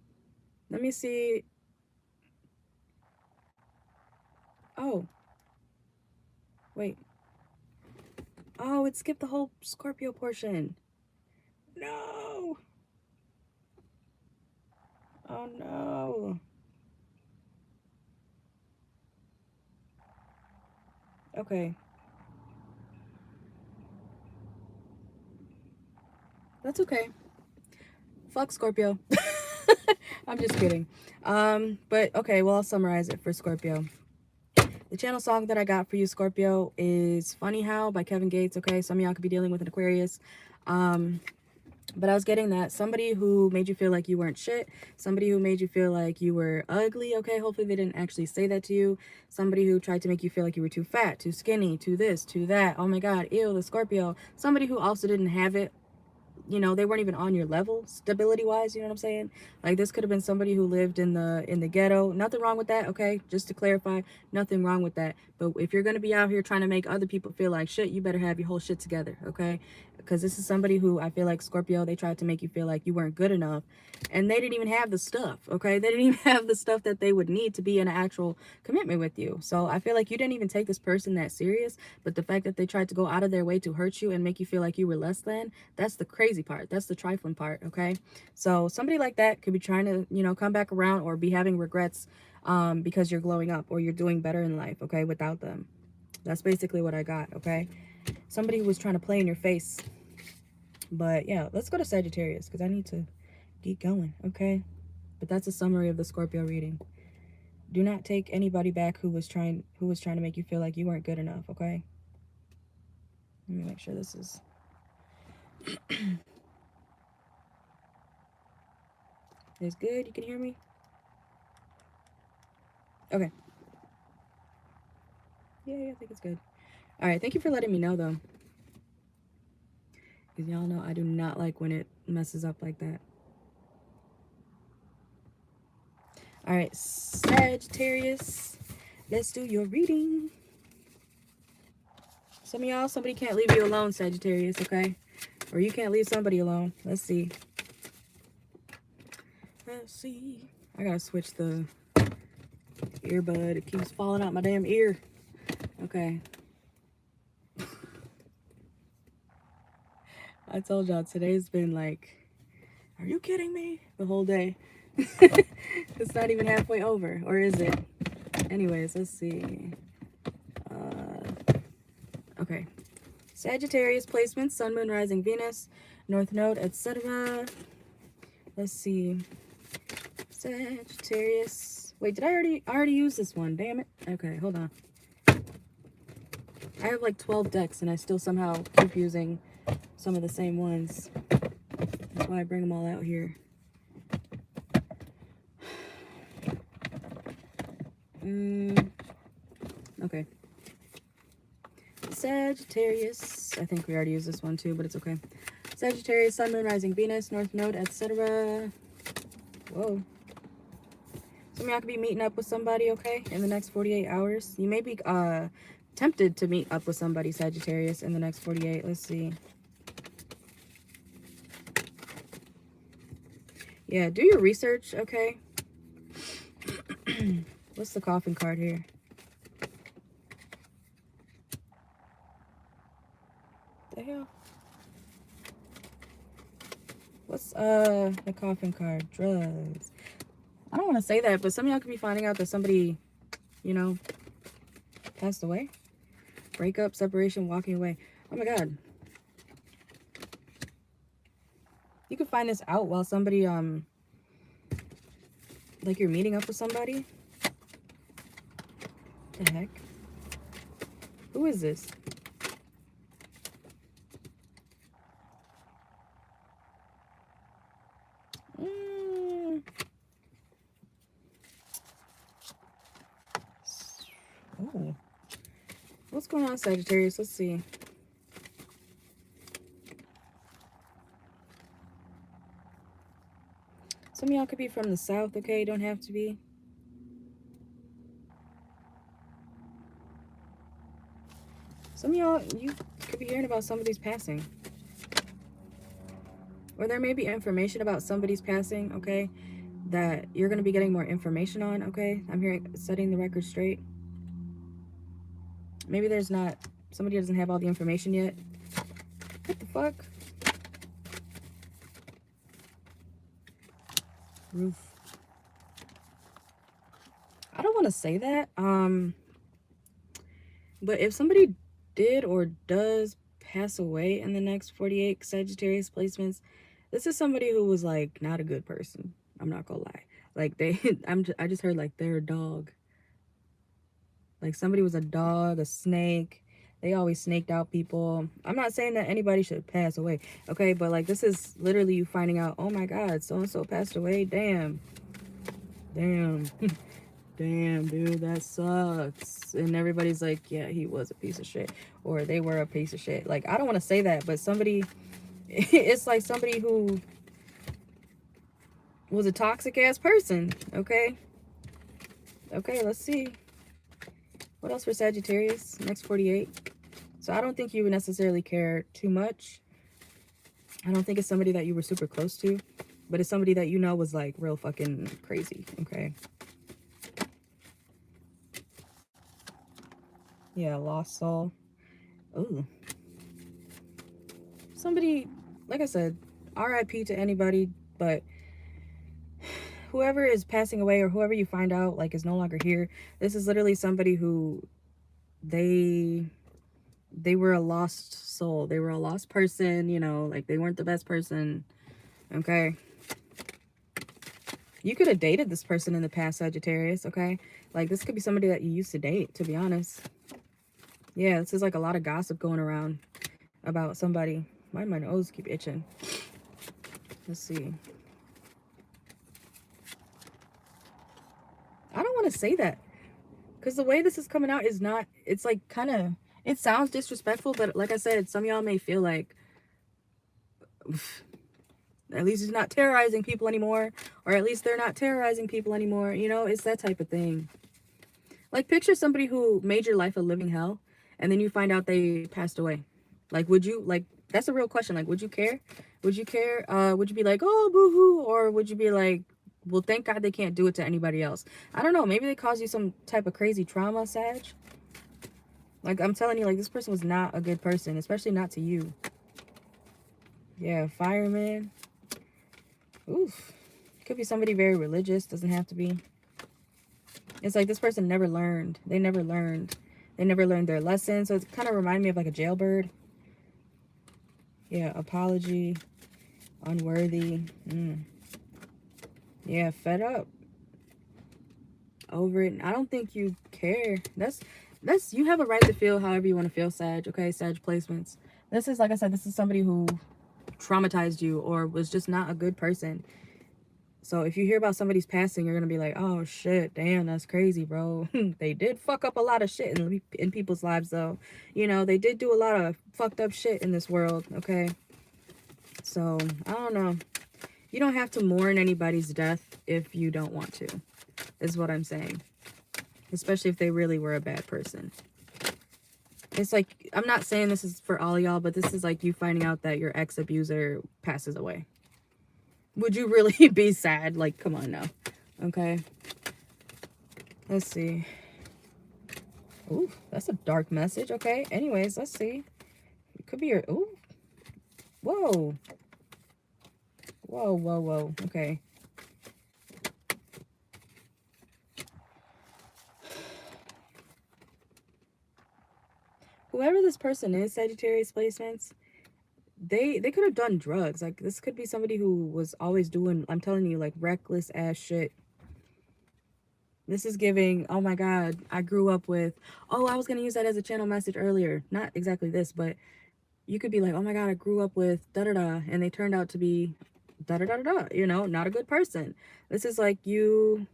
Let me see. Oh. Wait. Oh, it skipped the whole Scorpio portion. No. Oh no. Okay. That's okay. Fuck Scorpio. I'm just kidding. But okay, well, I'll summarize it for Scorpio. The channel song that I got for you, Scorpio, is Funny How by Kevin Gates, okay? Some of y'all could be dealing with an Aquarius. But I was getting that somebody who made you feel like you weren't shit, somebody who made you feel like you were ugly, okay? Hopefully they didn't actually say that to you. Somebody who tried to make you feel like you were too fat, too skinny, too this, too that. Oh my God, ew, the Scorpio. Somebody who also didn't have it. You know, they weren't even on your level stability wise, you know what I'm saying? Like this could have been somebody who lived in the ghetto. Nothing wrong with that, okay? Just to clarify, nothing wrong with that. But if you're going to be out here trying to make other people feel like shit, you better have your whole shit together, okay? Because this is somebody who I feel like, Scorpio, they tried to make you feel like you weren't good enough, and they didn't even have the stuff, okay? They didn't even have the stuff that they would need to be in an actual commitment with you. So I feel like you didn't even take this person that serious, but the fact that they tried to go out of their way to hurt you and make you feel like you were less than, that's the crazy part. That's the trifling part, okay? So somebody like that could be trying to, you know, come back around or be having regrets because you're glowing up or you're doing better in life, okay, without them. That's basically what I got, okay? Somebody who was trying to play in your face. But yeah, let's go to Sagittarius because I need to get going, okay? But that's a summary of the Scorpio reading. Do not take anybody back who was trying to make you feel like you weren't good enough, okay? Let me make sure this is is good. You can hear me? Okay. Yeah, I think it's good. All right, thank you for letting me know though. Because y'all know I do not like when it messes up like that. All right, Sagittarius, let's do your reading. Some of y'all, somebody can't leave you alone, Sagittarius, okay? Or you can't leave somebody alone. Let's see. Let's see. I gotta switch the earbud. It keeps falling out my damn ear. Okay. I told y'all today's been like, are you kidding me? The whole day. It's not even halfway over, or is it? Anyways, let's see. Okay. Sagittarius placements, Sun, Moon, Rising, Venus, North Node, etc. Let's see. Sagittarius. Wait, did I already use this one? Damn it. Okay, hold on. I have like 12 decks and I still somehow keep using some of the same ones. That's why I bring them all out here. Okay. Sagittarius. I think we already used this one too, but it's okay. Sagittarius, Sun, Moon, Rising, Venus, North Node, etc. Whoa. Some of y'all could be meeting up with somebody, okay, in the next 48 hours. You may be tempted to meet up with somebody, Sagittarius, in the next 48. Let's see. Yeah, do your research, okay? What's the coffin card here? The hell? What's the coffin card? Drugs. I don't want to say that, but some of y'all could be finding out that somebody, you know, passed away. Breakup, separation, walking away. Oh my god. You could find this out while somebody, like you're meeting up with somebody. What the heck? Who is this? Oh. What's going on, Sagittarius? Let's see. Some of y'all could be from the south, okay? Don't have to be. Some of y'all, you could be hearing about somebody's passing. Or there may be information about somebody's passing, okay? That you're going to be getting more information on, okay? I'm hearing, setting the record straight. Maybe there's not, somebody doesn't have all the information yet. What the fuck? Roof. I don't want to say that. But if somebody did or does pass away in the next 48 Sagittarius placements, this is somebody who was like not a good person. I'm not gonna lie. Like I just heard like they're a dog. Like somebody was a dog, a snake. They always snaked out people. I'm not saying that anybody should pass away, okay? But like this is literally you finding out, oh my God, so and so passed away. Damn. Damn, dude, that sucks. And everybody's like, yeah, he was a piece of shit, or they were a piece of shit. Like, I don't want to say that, but somebody, it's like somebody who was a toxic ass person. Okay, let's see what else for Sagittarius next 48. So I don't think you would necessarily care too much. I don't think it's somebody that you were super close to, but it's somebody that you know was like real fucking crazy. Okay. Yeah, lost soul. Ooh. Somebody, like I said, RIP to anybody, but whoever is passing away or whoever you find out like is no longer here, this is literally somebody who they were a lost soul. They were a lost person, you know, like they weren't the best person. Okay. You could have dated this person in the past, Sagittarius, okay? Like this could be somebody that you used to date, to be honest. Yeah, this is like a lot of gossip going around about somebody. Why do my nose keep itching? Let's see. I don't want to say that because the way this is coming out is not, it's like kind of, it sounds disrespectful, but like I said, some of y'all may feel like at least he's not terrorizing people anymore, or at least they're not terrorizing people anymore. You know, it's that type of thing. Like picture somebody who made your life a living hell and then you find out they passed away. Like, would you, like, that's a real question. Like, would you care? Would you care? Would you be like, oh, boo-hoo? Or would you be like, well, thank God they can't do it to anybody else? I don't know. Maybe they caused you some type of crazy trauma, Sag. Like, I'm telling you, like, this person was not a good person, especially not to you. Yeah, fireman. Oof. Could be somebody very religious. Doesn't have to be. It's like this person never learned. They never learned. They never learned their lesson. So it kind of reminded me of like a jailbird. Yeah, apology. Unworthy. Yeah, fed up. Over it. I don't think you care. That's you have a right to feel however you want to feel, Sag. Okay, Sag placements. This is, like I said, this is somebody who traumatized you or was just not a good person. So if you hear about somebody's passing, you're going to be like, oh shit, damn, that's crazy, bro. They did fuck up a lot of shit in people's lives, though. You know, they did do a lot of fucked up shit in this world, okay? So, I don't know. You don't have to mourn anybody's death if you don't want to, is what I'm saying. Especially if they really were a bad person. It's like, I'm not saying this is for all y'all, but this is like you finding out that your ex-abuser passes away. Would you really be sad? Like, come on now. Okay. Let's see. Ooh, that's a dark message. Okay. Anyways, let's see. It could be your... Ooh. Whoa. Whoa, whoa, whoa. Okay. Whoever this person is, Sagittarius placements, they could have done drugs. Like, this could be somebody who was always doing, I'm telling you, like, reckless ass shit. This is giving, oh my God, I grew up with, oh, I was going to use that as a channel message earlier. Not exactly this, but you could be like, oh my God, I grew up with da-da-da, and they turned out to be da-da-da-da-da, you know, not a good person. This is like you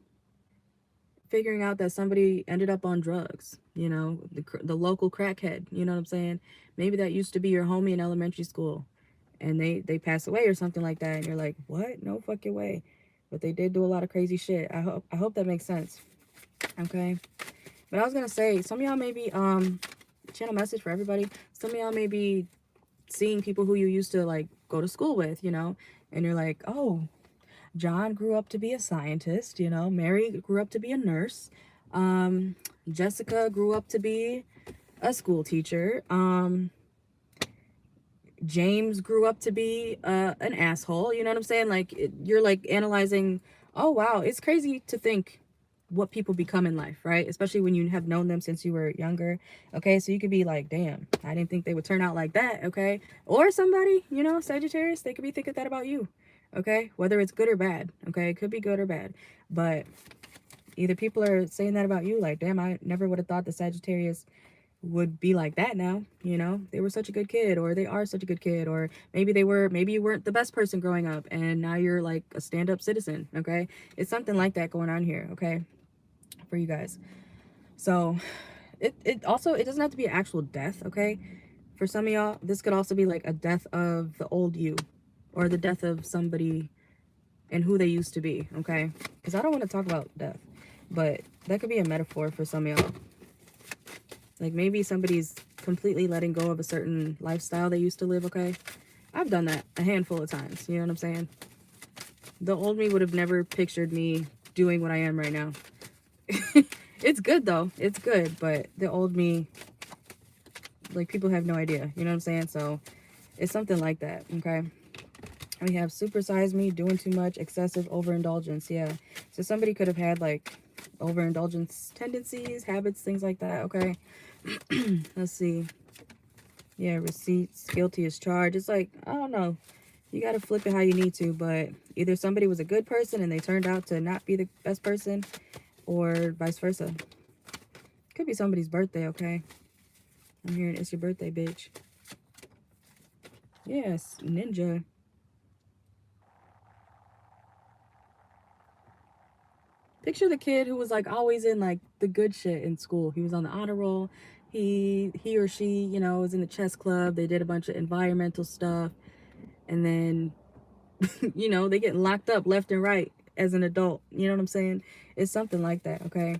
figuring out that somebody ended up on drugs, you know, the local crackhead, you know what I'm saying? Maybe that used to be your homie in elementary school, and they pass away or something like that, and you're like, what? No fucking way. But they did do a lot of crazy shit. I hope that makes sense. Okay. But I was gonna say, some of y'all may be channel message for everybody. Some of y'all may be seeing people who you used to like go to school with, you know, and you're like, oh, John grew up to be a scientist, you know, Mary grew up to be a nurse, Jessica grew up to be a school teacher, James grew up to be an asshole, you know what I'm saying? Like, you're like analyzing, oh wow, it's crazy to think what people become in life, right? Especially when you have known them since you were younger. Okay, so you could be like, damn, I didn't think they would turn out like that. Okay, or somebody, you know, Sagittarius, they could be thinking that about you. Okay, whether it's good or bad. Okay, it could be good or bad, but either people are saying that about you, like, damn, I never would have thought the Sagittarius would be like that now, you know, they were such a good kid, or they are such a good kid, or maybe you weren't the best person growing up and now you're like a stand-up citizen. Okay, it's something like that going on here. Okay, for you guys. So it also, it doesn't have to be an actual death. Okay, for some of y'all this could also be like a death of the old you, or the death of somebody and who they used to be. Okay, because I don't want to talk about death, but that could be a metaphor for some of y'all. Like, maybe somebody's completely letting go of a certain lifestyle they used to live. Okay, I've done that a handful of times, you know what I'm saying? The old me would have never pictured me doing what I am right now. It's good though, it's good, but the old me, like, people have no idea, you know what I'm saying? So it's something like that. Okay, we have supersize me, doing too much, excessive overindulgence. Yeah, so somebody could have had like overindulgence tendencies, habits, things like that. Okay. Let's see. Yeah, receipts, guilty as charged. It's like, I don't know, you got to flip it how you need to, but either somebody was a good person and they turned out to not be the best person, or vice versa. Could be somebody's birthday. Okay, I'm hearing it's your birthday, bitch. Yes, ninja. Picture the kid who was like always in like the good shit in school. He was on the honor roll. He or she, you know, was in the chess club. They did a bunch of environmental stuff, and then you know, they get locked up left and right as an adult. You know what I'm saying? It's something like that. Okay,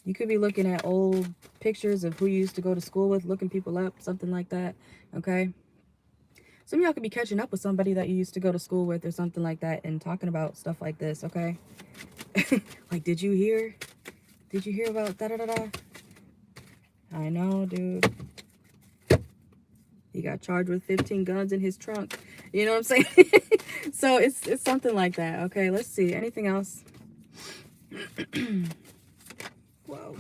you could be looking at old pictures of who you used to go to school with, looking people up, something like that. Okay, some of y'all could be catching up with somebody that you used to go to school with or something like that, and talking about stuff like this. Okay. Like, did you hear about da da da da? I know, dude. He got charged with 15 guns in his trunk. You know what I'm saying? So it's something like that. Okay, let's see. Anything else? Whoa.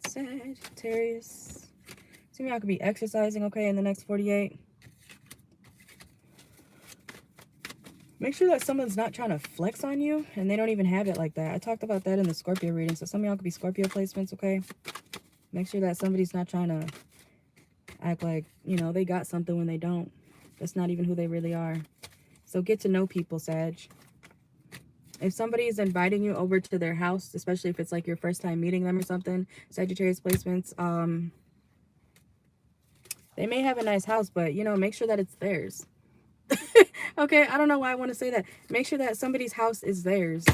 Sagittarius. Some of y'all could be exercising, okay, in the next 48. Make sure that someone's not trying to flex on you and they don't even have it like that. I talked about that in the Scorpio reading. So some of y'all could be Scorpio placements, okay? Make sure that somebody's not trying to Act like, you know, they got something when they don't. That's not even who they really are. So get to know people, Sag. If somebody is inviting you over to their house, especially if it's like your first time meeting them or something, Sagittarius placements, they may have a nice house, but, you know, make sure that it's theirs. Okay, I don't know why I want to say that. Make sure that somebody's house is theirs.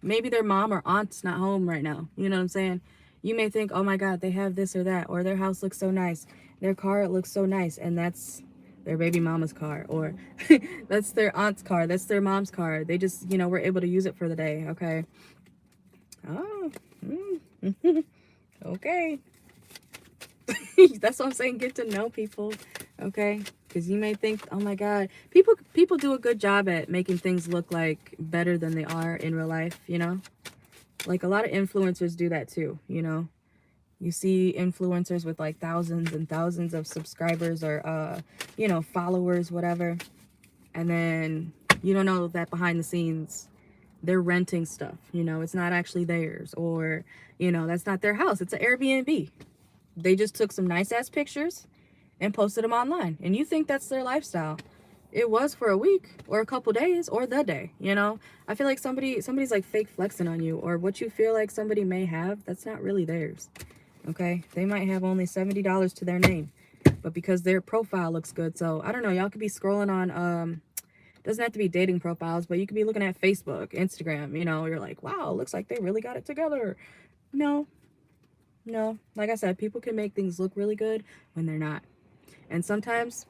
Maybe their mom or aunt's not home right now. You know what I'm saying? You may think, oh my God, they have this or that, or their house looks so nice. Their car looks so nice, and that's their baby mama's car, or that's their aunt's car, that's their mom's car. They just, you know, were able to use it for the day, okay? Oh, okay. That's what I'm saying. Get to know people, okay? Because you may think, oh my God, people do a good job at making things look like better than they are in real life, you know? Like a lot of influencers do that too, you know? You see influencers with like thousands and thousands of subscribers or, you know, followers, whatever. And then you don't know that behind the scenes, they're renting stuff, you know? It's not actually theirs, or, you know, that's not their house. It's an Airbnb. They just took some nice ass pictures and posted them online. And you think that's their lifestyle. It was for a week or a couple days or the day, you know? I feel like somebody's like fake flexing on you, or what you feel like somebody may have, that's not really theirs. Okay? They might have only $70 to their name, but because their profile looks good. So I don't know, y'all could be scrolling on doesn't have to be dating profiles, but you could be looking at Facebook, Instagram, you know, you're like, wow, looks like they really got it together. No, like I said, people can make things look really good when they're not. And sometimes,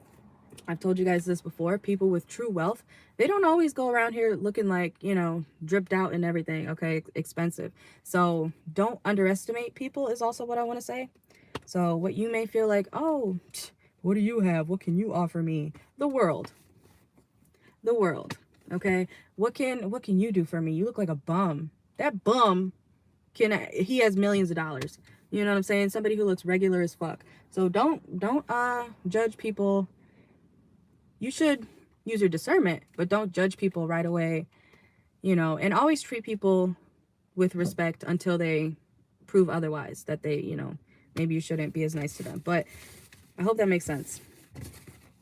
I've told you guys this before, people with true wealth, they don't always go around here looking like, you know, dripped out and everything, okay, expensive. So don't underestimate people is also what I want to say. So what you may feel like, oh, what do you have? What can you offer me? The world, okay? What can you do for me? You look like a bum. That bum he has millions of dollars. You know what I'm saying? Somebody who looks regular as fuck. So don't judge people. You should use your discernment, but don't judge people right away, you know, and always treat people with respect until they prove otherwise, that they, you know, maybe you shouldn't be as nice to them. But I hope that makes sense,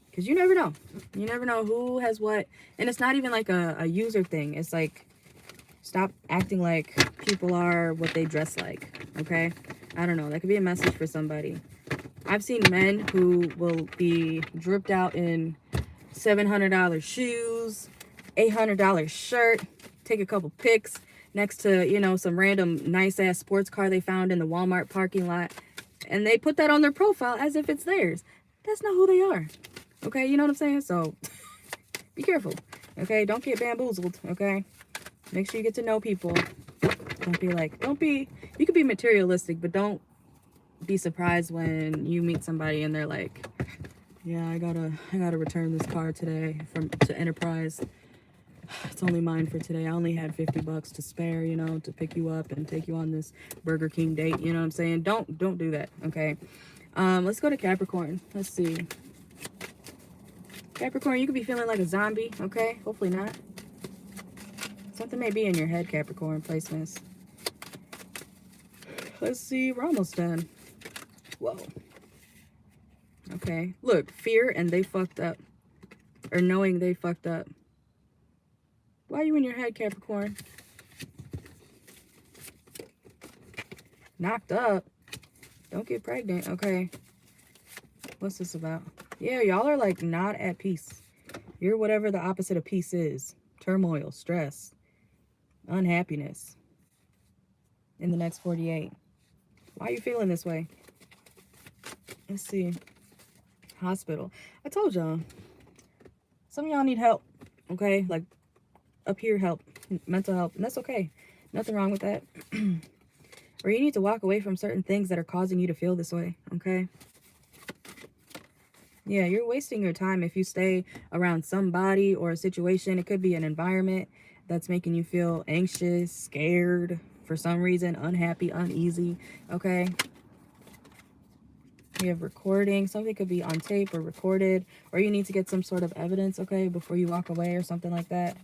because you never know. You never know who has what. And it's not even like a user thing. It's like, stop acting like people are what they dress like, okay? I don't know. That could be a message for somebody. I've seen men who will be dripped out in $700 shoes, $800 shirt, take a couple pics next to, you know, some random nice-ass sports car they found in the Walmart parking lot, and they put that on their profile as if it's theirs. That's not who they are, okay? You know what I'm saying? So be careful, okay? Don't get bamboozled, okay? Make sure you get to know people. You could be materialistic, but don't be surprised when you meet somebody and they're like, yeah, I gotta return this car today to Enterprise. It's only mine for today. I only had $50 to spare, you know, to pick you up and take you on this Burger King date. You know what I'm saying? Don't do that, okay? Let's go to Capricorn. Let's see. Capricorn, you could be feeling like a zombie, okay? Hopefully not. Something may be in your head, Capricorn placements. Let's see. We're almost done. Whoa. Okay. Look, fear and they fucked up. Or knowing they fucked up. Why are you in your head, Capricorn? Knocked up. Don't get pregnant. Okay. What's this about? Yeah, y'all are like not at peace. You're whatever the opposite of peace is. Turmoil, stress, unhappiness. In the next 48. Why are you feeling this way? Let's see. Hospital. I told y'all. Some of y'all need help. Okay? Like up here help. Mental help. And that's okay. Nothing wrong with that. Or you need to walk away from certain things that are causing you to feel this way. Okay? Yeah, you're wasting your time if you stay around somebody or a situation. It could be an environment that's making you feel anxious, scared, for some reason, unhappy, uneasy. Okay? You have recording. Something could be on tape or recorded. Or you need to get some sort of evidence, okay, before you walk away or something like that.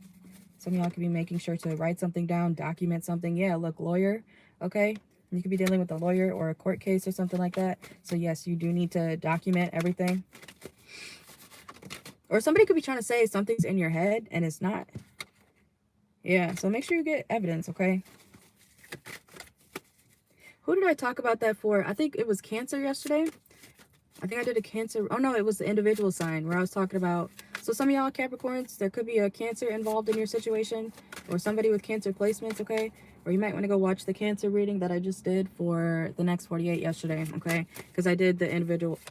Some of y'all could be making sure to write something down, document something. Yeah, look, lawyer, okay? You could be dealing with a lawyer or a court case or something like that. So yes, you do need to document everything. Or somebody could be trying to say something's in your head and it's not. Yeah, so make sure you get evidence, okay? Who did I talk about that for? I think it was Cancer yesterday. I think I did a Cancer. Oh, no, it was the individual sign where I was talking about. So some of y'all Capricorns, there could be a Cancer involved in your situation or somebody with Cancer placements, okay? Or you might want to go watch the Cancer reading that I just did for the next 48 yesterday, okay? Because I did the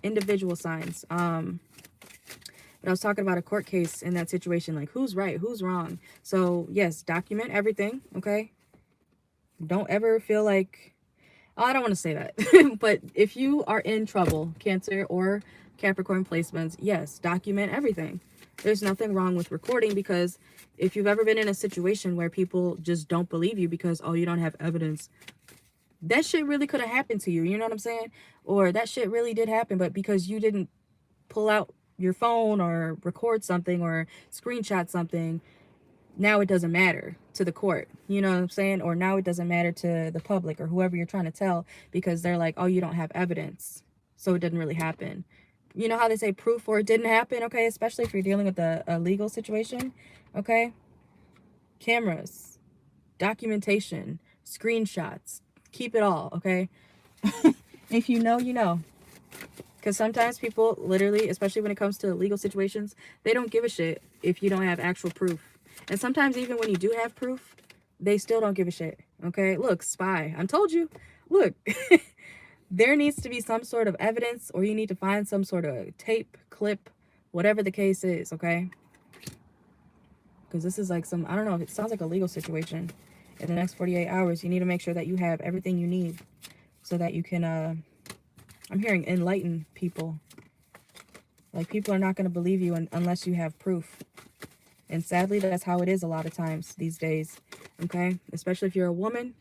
individual signs. But I was talking about a court case in that situation, like who's right, who's wrong. So yes, document everything, okay? Don't ever feel like, oh, I don't want to say that. But if you are in trouble, Cancer or Capricorn placements, yes, document everything. There's nothing wrong with recording, because if you've ever been in a situation where people just don't believe you because, oh, you don't have evidence, that shit really could have happened to you. You know what I'm saying? Or that shit really did happen, but because you didn't pull out your phone or record something or screenshot something, now it doesn't matter to the court. You know what I'm saying? Or now it doesn't matter to the public or whoever you're trying to tell, because they're like, oh, you don't have evidence, so it didn't really happen. You know how they say proof or it didn't happen, okay? Especially if you're dealing with a legal situation, okay? Cameras, documentation, screenshots, keep it all, okay? If you know, you know. Because sometimes people literally, especially when it comes to legal situations, they don't give a shit if you don't have actual proof. And sometimes even when you do have proof, they still don't give a shit. Okay, look, spy. I told you. Look, there needs to be some sort of evidence, or you need to find some sort of tape, clip, whatever the case is, okay? Because this is like some, I don't know, it sounds like a legal situation. In the next 48 hours, you need to make sure that you have everything you need so that you can, I'm hearing enlighten people. Like, people are not going to believe you unless you have proof. And sadly, that's how it is a lot of times these days. Okay? Especially if you're a woman.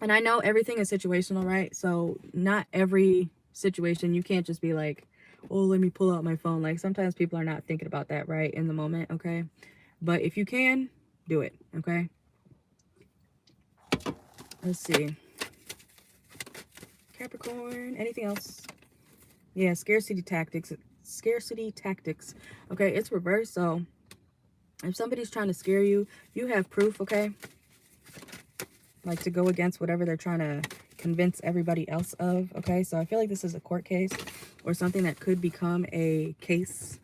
And I know everything is situational, right? So not every situation, you can't just be like, oh, let me pull out my phone. Like, sometimes people are not thinking about that right in the moment, okay? But if you can, do it, okay? Let's see. Capricorn, anything else? Yeah, scarcity tactics. Scarcity tactics. Okay, it's reversed. So if somebody's trying to scare you, you have proof, okay? Like, to go against whatever they're trying to convince everybody else of, okay? So I feel like this is a court case or something that could become a case.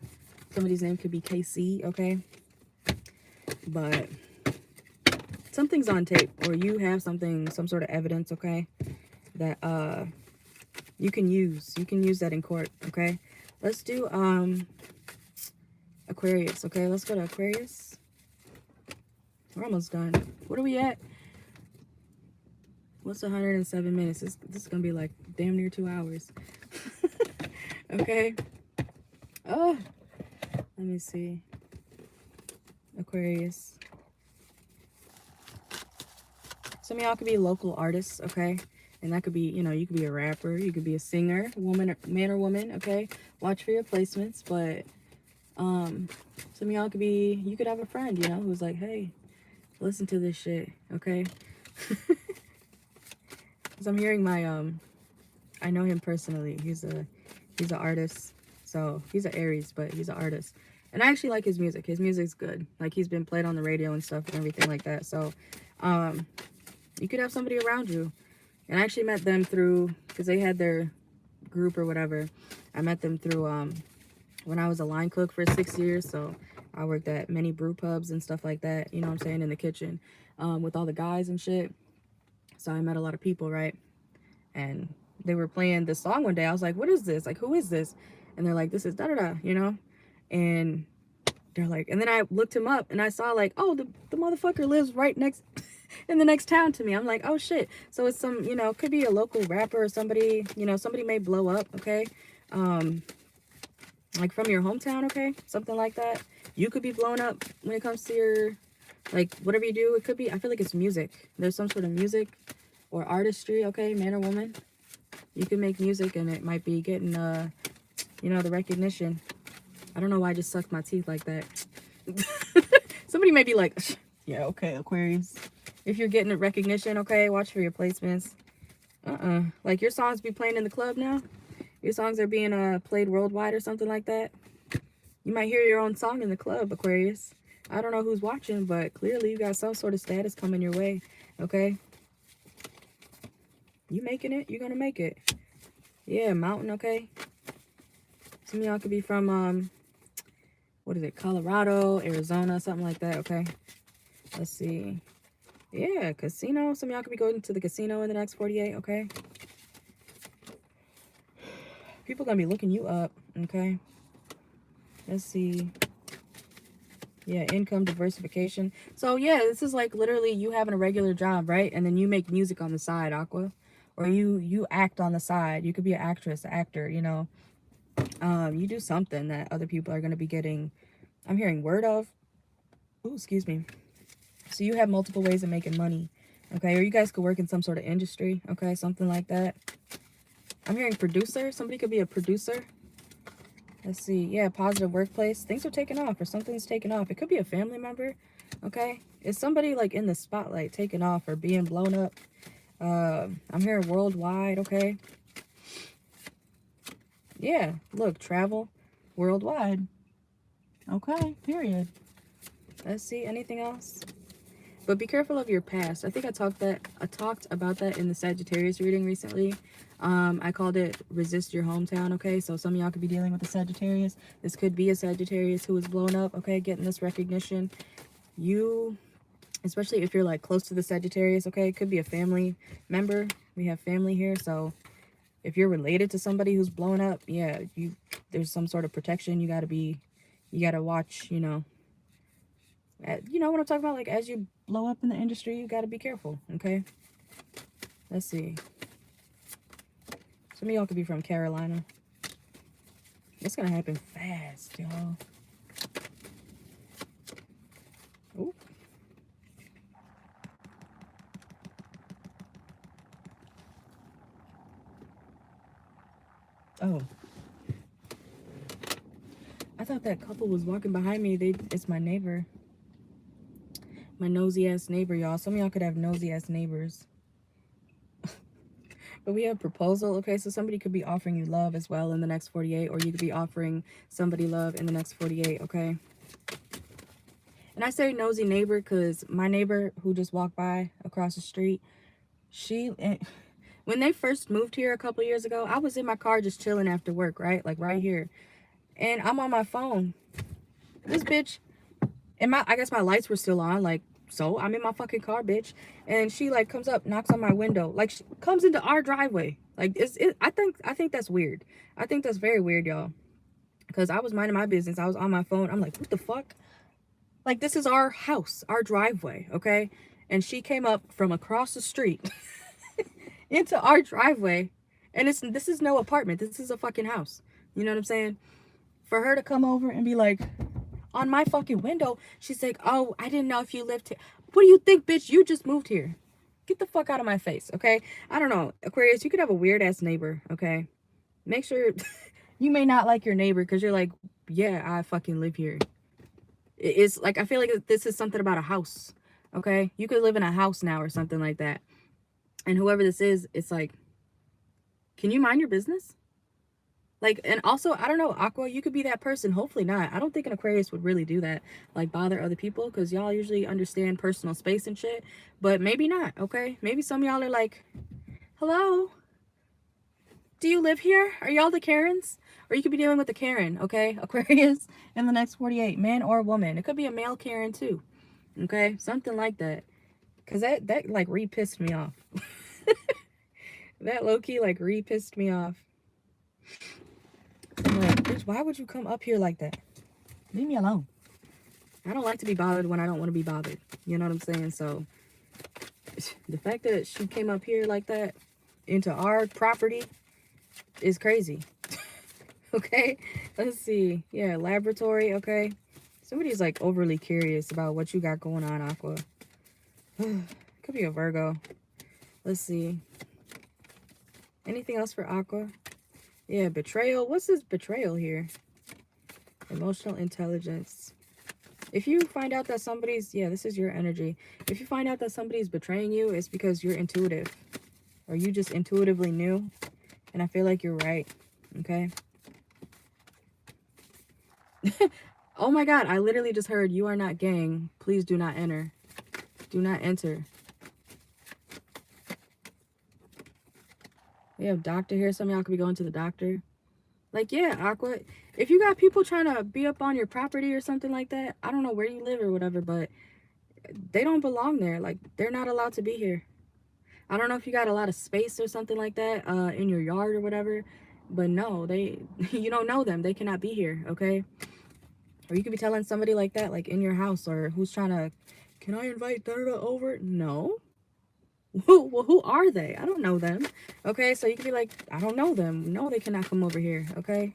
Somebody's name could be KC, okay? But something's on tape, or you have something, some sort of evidence, okay? That you can use. You can use that in court, okay? Let's do Aquarius, okay? Let's go to Aquarius. We're almost done. What are we at? What's 107 minutes? This is gonna be like damn near 2 hours. Okay. Oh, let me see. Aquarius. Some of y'all could be local artists, okay? And that could be, you know, you could be a rapper, you could be a singer, woman, man or woman, okay? Watch for your placements. But some of y'all could be, you could have a friend, you know, who's like, hey, listen to this shit, okay? Because I'm hearing my I know him personally. He's an artist. So he's an Aries, but he's an artist. And I actually like his music. His music's good. Like, he's been played on the radio and stuff and everything like that. So you could have somebody around you. And I actually met them through, because they had their group or whatever. I met them through when I was a line cook for 6 years. So I worked at many brew pubs and stuff like that, you know what I'm saying, in the kitchen with all the guys and shit. So I met a lot of people, right? And they were playing this song one day. I was like, what is this? Like, who is this? And they're like, this is da-da-da, you know? And they're like, and then I looked him up and I saw like, oh, the motherfucker lives right next in the next town to me. I'm like, oh shit. So it's some, you know, could be a local rapper or somebody, you know, somebody may blow up, okay? Like from your hometown, okay? Something like that. You could be blown up when it comes to your, like, whatever you do. It could be, I feel like it's music. There's some sort of music or artistry, okay? Man or woman. You can make music and it might be getting, you know, the recognition. I don't know why I just sucked my teeth like that. Somebody may be like, yeah, okay, Aquarius. If you're getting the recognition, okay, watch for your placements. Like your songs be playing in the club now? Your songs are being played worldwide or something like that? You might hear your own song in the club, Aquarius. I don't know who's watching, but clearly you got some sort of status coming your way, okay? You making it, you're gonna make it. Yeah, mountain, okay? Some of y'all could be from, what is it, Colorado, Arizona, something like that, okay? Let's see. Yeah, casino. Some of y'all could be going to the casino in the next 48, okay? People gonna be looking you up, okay? Let's see. Yeah, income diversification. So, yeah, this is like literally you having a regular job, right? And then you make music on the side, Aqua. Or you act on the side. You could be an actress, an actor, you know. You do something that other people are going to be getting, I'm hearing word of. Oh, excuse me. So you have multiple ways of making money, okay? Or you guys could work in some sort of industry, okay? Something like that. I'm hearing producer. Somebody could be a producer. Let's see. Yeah, positive workplace. Things are taking off or something's taking off. It could be a family member, okay? Is somebody like in the spotlight taking off or being blown up? I'm hearing worldwide, okay? Yeah, look, travel worldwide. Okay, period. Let's see, anything else? But be careful of your past. I think I talked about that in the Sagittarius reading recently. I called it resist your hometown, okay? So some of y'all could be dealing with a Sagittarius. This could be a Sagittarius who was blown up, okay? Getting this recognition. You, especially if you're like close to the Sagittarius, okay? It could be a family member. We have family here, so if you're related to somebody who's blown up, yeah, there's some sort of protection. You gotta watch, you know what I'm talking about? Like, as you blow up in the industry, you got to be careful, okay? Let's see. Some of y'all could be from Carolina. It's going to happen fast, y'all. Ooh. Oh. I thought that couple was walking behind me. It's my neighbor. My nosy-ass neighbor, y'all. Some of y'all could have nosy-ass neighbors. But we have proposal, okay? So somebody could be offering you love as well in the next 48, or you could be offering somebody love in the next 48, okay? And I say nosy neighbor because my neighbor who just walked by across the street, when they first moved here a couple years ago, I was in my car just chilling after work, right? Like right here. And I'm on my phone. This bitch, and I guess my lights were still on, like, so I'm in my fucking car, bitch. And she like comes up, knocks on my window, like she comes into our driveway. Like I think that's weird. I think that's very weird, y'all. Because I was minding my business. I was on my phone. I'm like, what the fuck? Like, this is our house, our driveway, okay? And she came up from across the street into our driveway. And this is no apartment. This is a fucking house. You know what I'm saying? For her to come over and be like, on my fucking window, she's like, oh, I didn't know if you lived here. What do you think, bitch? You just moved here. Get the fuck out of my face, okay? I don't know. Aquarius, you could have a weird-ass neighbor, okay? Make sure you may not like your neighbor because you're like, yeah, I fucking live here. It's like, I feel like this is something about a house, okay? You could live in a house now or something like that. And whoever this is, it's like, can you mind your business? Like, and also, I don't know, Aqua, you could be that person. Hopefully not. I don't think an Aquarius would really do that, like bother other people, because y'all usually understand personal space and shit. But maybe not, okay? Maybe some of y'all are like, hello? Do you live here? Are y'all the Karens? Or you could be dealing with the Karen, okay? Aquarius in the next 48, man or woman. It could be a male Karen too, okay? Something like that. Because that like re-pissed me off. That low-key like re-pissed me off. I'm like, bitch, why would you come up here like that? Leave me alone. I don't like to be bothered when I don't want to be bothered. You know what I'm saying? So the fact that she came up here like that into our property is crazy. Okay, let's see. Yeah, laboratory. Okay, somebody's like overly curious about what you got going on, Aqua. Could be a Virgo. Let's see. Anything else for Aqua? Yeah, betrayal. What's this betrayal here? Emotional intelligence. If you find out that somebody's, yeah, this is your energy. If you find out that somebody's betraying you, it's because you're intuitive. Or you just intuitively knew. And I feel like you're right. Okay. Oh my God. I literally just heard, you are not gang. Please do not enter. Do not enter. We have doctor here. Some of y'all could be going to the doctor. Like, yeah, Aqua. If you got people trying to be up on your property or something like that, I don't know where you live or whatever, but they don't belong there. Like, they're not allowed to be here. I don't know if you got a lot of space or something like that in your yard or whatever, but no, they, you don't know them. They cannot be here, okay? Or you could be telling somebody like that, like in your house, or who's trying to, can I invite Darla over? No. Well, who are they? I don't know them. Okay, so you could be like, I don't know them. No, they cannot come over here, okay?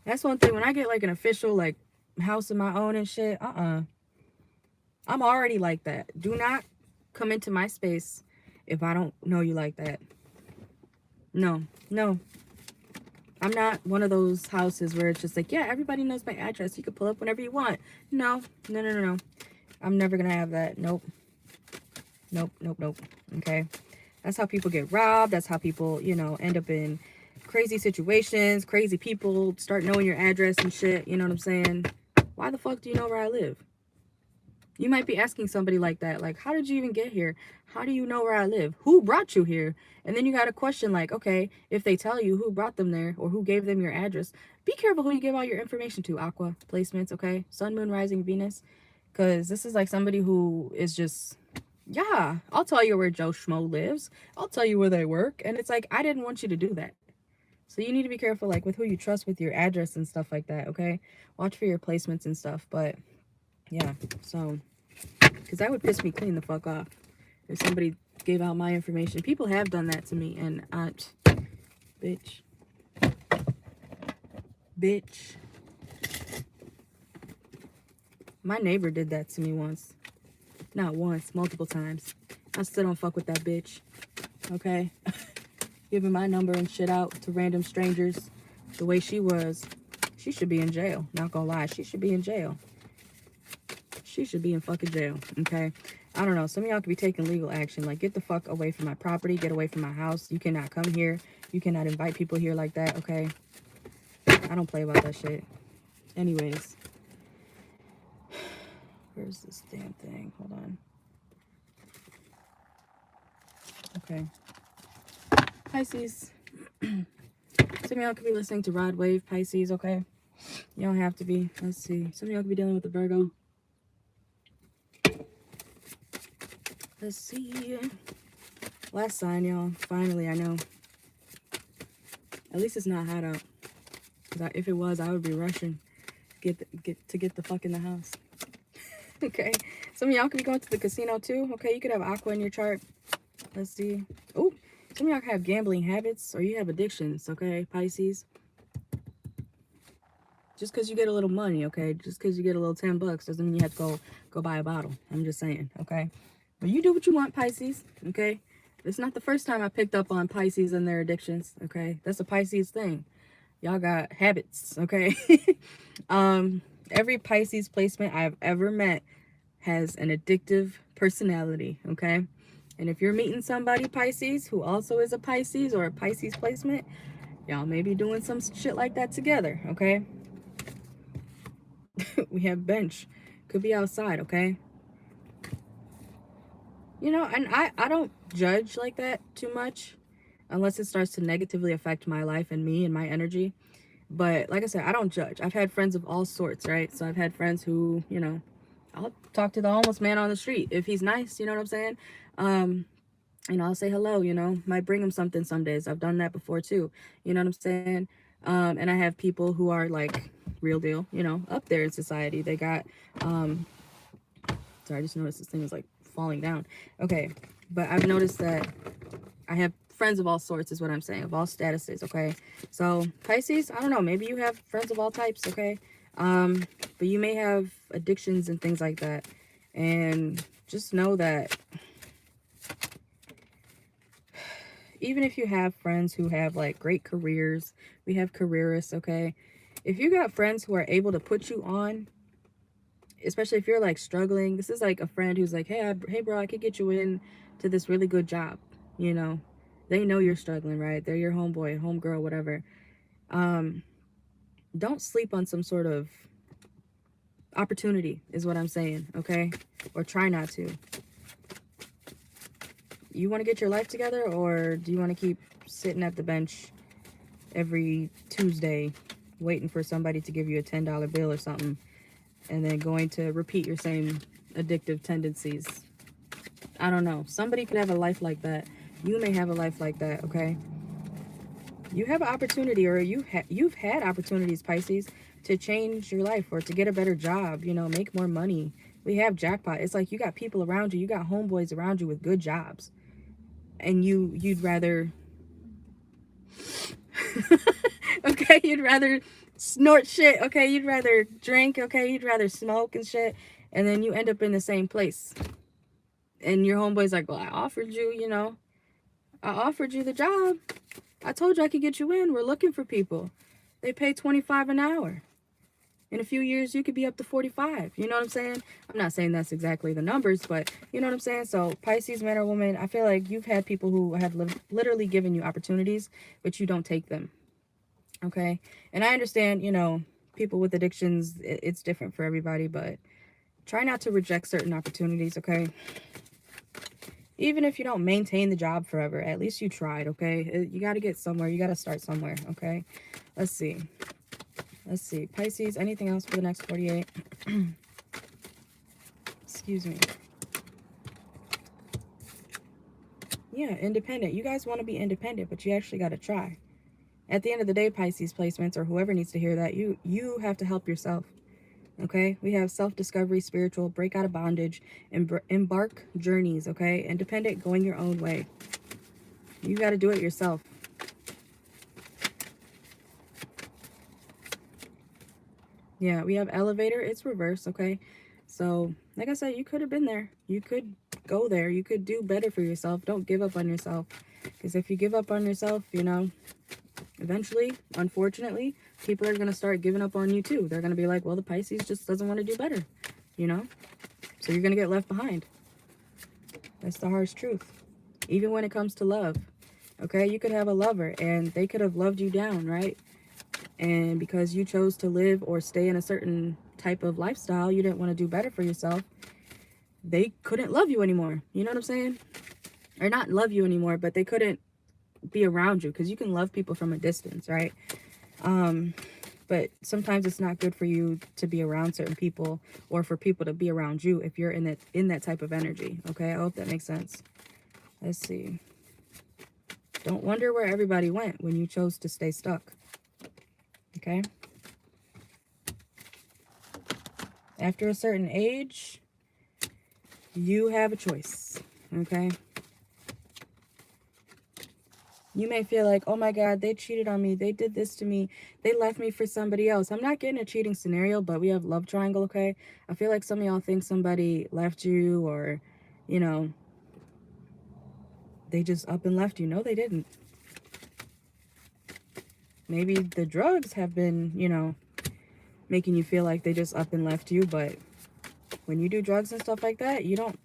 That's one thing. When I get like an official like house of my own and shit, I'm already like that. Do not come into my space if I don't know you like that. No, no. I'm not one of those houses where it's just like, yeah, everybody knows my address. You can pull up whenever you want. No, no, no, no, no. I'm never going to have that. Nope. Nope, nope, nope. Okay. That's how people get robbed. That's how people, you know, end up in crazy situations. Crazy people start knowing your address and shit. You know what I'm saying? Why the fuck do you know where I live? You might be asking somebody like that, like, how did you even get here? How do you know where I live? Who brought you here? And then you got a question like, okay, if they tell you who brought them there or who gave them your address, be careful who you give all your information to, Aqua. Placements, okay? Sun, Moon, Rising, Venus. Because this is like somebody who is just, yeah, I'll tell you where Joe Schmo lives. I'll tell you where they work. And it's like, I didn't want you to do that. So you need to be careful, like, with who you trust with your address and stuff like that, okay? Watch for your placements and stuff, but yeah, so, because that would piss me clean the fuck off if somebody gave out my information. People have done that to me, and bitch. My neighbor did that to me once. Not once, multiple times. I still don't fuck with that bitch, okay? Giving my number and shit out to random strangers the way she was. She should be in jail. Not gonna lie, she should be in jail. She should be in fucking jail, okay? I don't know. Some of y'all could be taking legal action. Like, get the fuck away from my property. Get away from my house. You cannot come here. You cannot invite people here like that, okay? I don't play about that shit. Anyways. Where's this damn thing? Hold on. Okay. Pisces. Some of y'all could be listening to Rod Wave Pisces, okay? You don't have to be. Let's see. Some of y'all could be dealing with the Virgo. Let's see. Last sign, y'all. Finally, I know. At least it's not hot out. Because if it was, I would be rushing to get the fuck in the house. Okay. Some of y'all could be going to the casino too. Okay, you could have Aqua in your chart. Let's see. Oh, some of y'all have gambling habits or you have addictions. Okay, Pisces. Just because you get a little money, okay? Just because you get a little $10 doesn't mean you have to go buy a bottle. I'm just saying, okay? But you do what you want, Pisces, okay? It's not the first time I picked up on Pisces and their addictions, okay? That's a Pisces thing. Y'all got habits, okay? Every Pisces placement I've ever met has an addictive personality, okay? And if you're meeting somebody, Pisces, who also is a Pisces or a Pisces placement, y'all may be doing some shit like that together, okay? We have bench. Could be outside, okay? You know, and I don't judge like that too much unless it starts to negatively affect my life and me and my energy. But like I said, I don't judge. I've had friends of all sorts, right? So I've had friends who, you know, I'll talk to the homeless man on the street if he's nice, you know what I'm saying? And I'll say hello, you know, might bring him something some days. I've done that before too, you know what I'm saying? And I have people who are like real deal, you know, up there in society. They got, sorry, I just noticed this thing is like falling down. Okay, but I've noticed that I have friends of all sorts is what I'm saying, of all statuses, okay? So Pisces, I don't know, maybe you have friends of all types, okay? But you may have addictions and things like that. And just know that even if you have friends who have like great careers, we have careerists, okay? If you got friends who are able to put you on, especially if you're like struggling, this is like a friend who's like, hey bro, I could get you in to this really good job, you know. They know you're struggling, right? They're your homeboy, homegirl, whatever. Don't sleep on some sort of opportunity is what I'm saying, okay? Or try not to. You want to get your life together, or do you want to keep sitting at the bench every Tuesday waiting for somebody to give you a $10 bill or something, and then going to repeat your same addictive tendencies? I don't know. Somebody could have a life like that. You may have a life like that, okay? You have an opportunity, or you've had opportunities, Pisces, to change your life or to get a better job, you know, make more money. We have jackpot. It's like you got people around you. You got homeboys around you with good jobs. And you'd rather okay, you'd rather snort shit, okay, you'd rather drink, okay, you'd rather smoke and shit, and then you end up in the same place. And your homeboy's like, well, I offered you, you know, I offered you the job. I told you I could get you in. We're looking for people. They pay $25 an hour. In a few years, you could be up to 45. You know what I'm saying? I'm not saying that's exactly the numbers, but you know what I'm saying? So Pisces, man or woman, I feel like you've had people who have literally given you opportunities, but you don't take them. Okay? And I understand, you know, people with addictions, it's different for everybody, but try not to reject certain opportunities, okay? Even if you don't maintain the job forever, at least you tried, okay? You got to get somewhere. You got to start somewhere, okay? Let's see. Let's see. Pisces, anything else for the next 48? Excuse me. Yeah, independent. You guys want to be independent, but you actually got to try. At the end of the day, Pisces placements, or whoever needs to hear that, you have to help yourself. Okay? We have self-discovery, spiritual, break out of bondage, embark journeys, okay? Independent, going your own way. You got to do it yourself. Yeah, we have elevator. It's reverse, okay? So, like I said, you could have been there. You could go there. You could do better for yourself. Don't give up on yourself. Because if you give up on yourself, you know, eventually, unfortunately, people are going to start giving up on you too. They're going to be like, well, the Pisces just doesn't want to do better, you know? So you're going to get left behind. That's the harsh truth. Even when it comes to love, okay? You could have a lover and they could have loved you down, right? And because you chose to live or stay in a certain type of lifestyle, you didn't want to do better for yourself, they couldn't love you anymore. You know what I'm saying? Or not love you anymore, but they couldn't be around you, because you can love people from a distance, right? But sometimes it's not good for you to be around certain people, or for people to be around you if you're in that type of energy. Okay, I hope that makes sense. Let's see. Don't wonder where everybody went when you chose to stay stuck. Okay. After a certain age, you have a choice. Okay. You may feel like, oh my God, they cheated on me. They did this to me. They left me for somebody else. I'm not getting a cheating scenario, but we have love triangle, okay? I feel like some of y'all think somebody left you, or, you know, they just up and left you. No, they didn't. Maybe the drugs have been, you know, making you feel like they just up and left you. But when you do drugs and stuff like that, you don't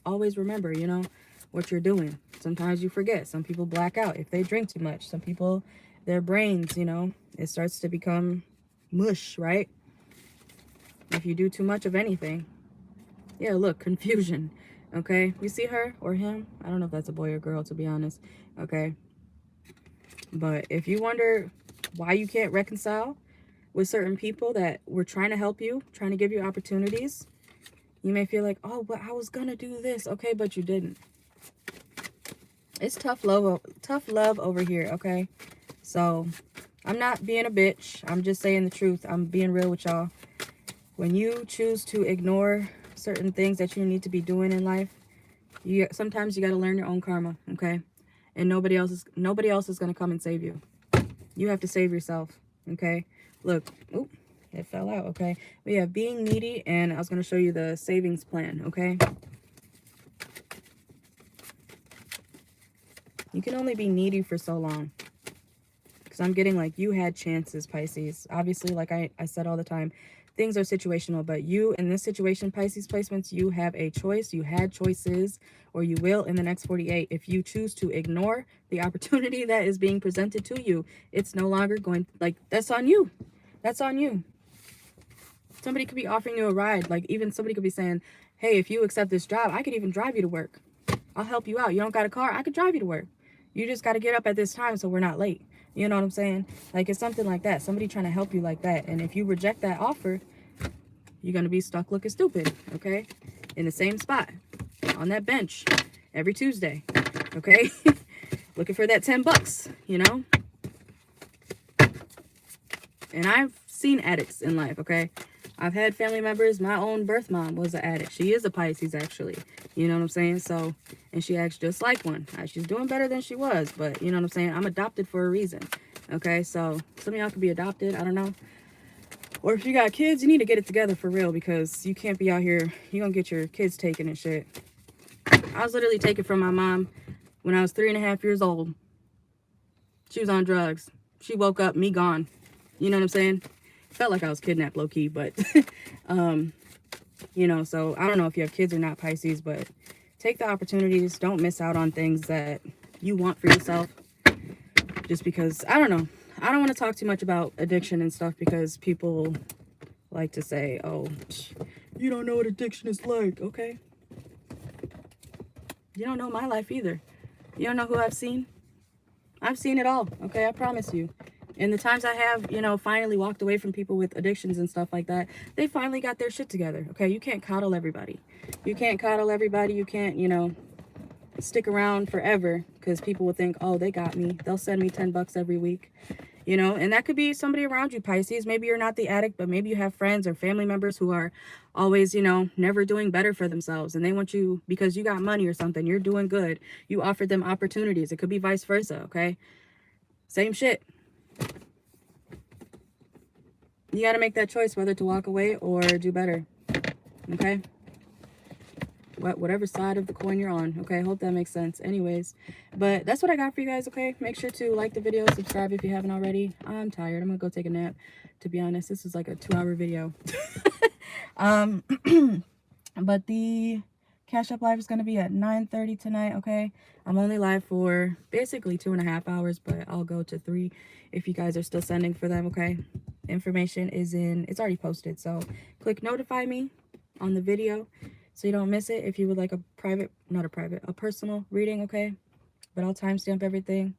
always remember, you know, what you're doing. Sometimes you forget. Some people black out if they drink too much. Some people, their brains, you know, it starts to become mush, right? If you do too much of anything. Yeah, look, confusion. Okay, you see her or him? I don't know if that's a boy or girl, to be honest. Okay, but if you wonder why you can't reconcile with certain people that were trying to help you, trying to give you opportunities, you may feel like, oh, but I was gonna do this. Okay, but you didn't. It's tough love over here, okay? So, I'm not being a bitch. I'm just saying the truth. I'm being real with y'all. When you choose to ignore certain things that you need to be doing in life, sometimes you got to learn your own karma, okay? And nobody else is going to come and save you. You have to save yourself, okay? Look, oop, it fell out, okay? We have being needy, and I was going to show you the savings plan, okay? You can only be needy for so long. Because I'm getting like, you had chances, Pisces. Obviously, like I said all the time, things are situational, but you in this situation, Pisces placements, you have a choice. You had choices, or you will in the next 48. If you choose to ignore the opportunity that is being presented to you, it's no longer going, like, that's on you. That's on you. Somebody could be offering you a ride. Like, even somebody could be saying, hey, if you accept this job, I could even drive you to work. I'll help you out. You don't got a car? I could drive you to work. You just got to get up at this time so we're not late. You know what I'm saying? Like, it's something like that. Somebody trying to help you like that. And if you reject that offer, you're going to be stuck looking stupid, okay? In the same spot, on that bench, every Tuesday, okay? Looking for that 10 bucks, you know? And I've seen addicts in life, okay? I've had family members. My own birth mom was an addict. She is a Pisces, actually. You know what I'm saying? So, and she acts just like one. She's doing better than she was, but you know what I'm saying? I'm adopted for a reason, okay? So, some of y'all could be adopted. I don't know. Or if you got kids, you need to get it together for real, because you can't be out here. You're going to get your kids taken and shit. I was literally taken from my mom when I was 3.5 years old. She was on drugs. She woke up, me gone. You know what I'm saying? Felt like I was kidnapped low-key, but, you know, so I don't know if you have kids or not, Pisces, but take the opportunities. Don't miss out on things that you want for yourself. Just because, I don't know. I don't want to talk too much about addiction and stuff, because people like to say, oh, you don't know what addiction is like, okay? You don't know my life either. You don't know who I've seen. I've seen it all, okay? I promise you. And the times I have, you know, finally walked away from people with addictions and stuff like that, they finally got their shit together, okay? You can't coddle everybody. You can't coddle everybody. You can't, you know, stick around forever, because people will think, oh, they got me. They'll send me 10 bucks every week, you know? And that could be somebody around you, Pisces. Maybe you're not the addict, but maybe you have friends or family members who are always, you know, never doing better for themselves. And they want you, because you got money or something, you're doing good. You offered them opportunities. It could be vice versa, okay? Same shit. You got to make that choice whether to walk away or do better, okay? Whatever side of the coin you're on, okay? Hope that makes sense. Anyways, but that's what I got for you guys, okay? Make sure to like the video, subscribe if you haven't already. I'm tired. I'm gonna go take a nap, to be honest. This was like a 2-hour video. But the Cash App Live is going to be at 9:30 tonight, okay? I'm only live for basically 2.5 hours, but I'll go to 3 if you guys are still sending for them, okay? Information is in, it's already posted, so click notify me on the video so you don't miss it if you would like a private, not a private, a personal reading, okay? But I'll timestamp everything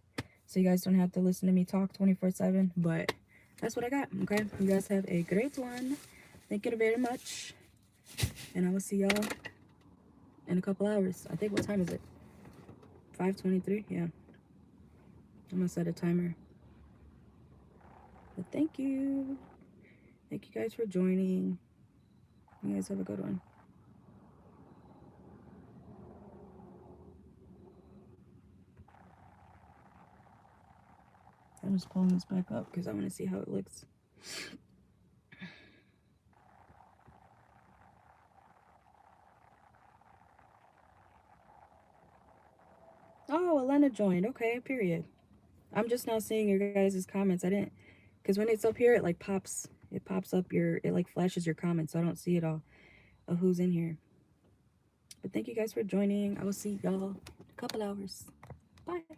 so you guys don't have to listen to me talk 24/7, but that's what I got, okay? You guys have a great one. Thank you very much. And I will see y'all in a couple hours. I think, what time is it? 5:23? Yeah. I'm gonna set a timer. But thank you. Thank you guys for joining. You guys have a good one. I'm just pulling this back up because I want to see how it looks. Oh, Elena joined. Okay, period. I'm just now seeing your guys' comments. I didn't, because when it's up here, it like pops, it pops up your, it like flashes your comments, so I don't see it all of who's in here. But thank you guys for joining. I will see y'all in a couple hours. Bye.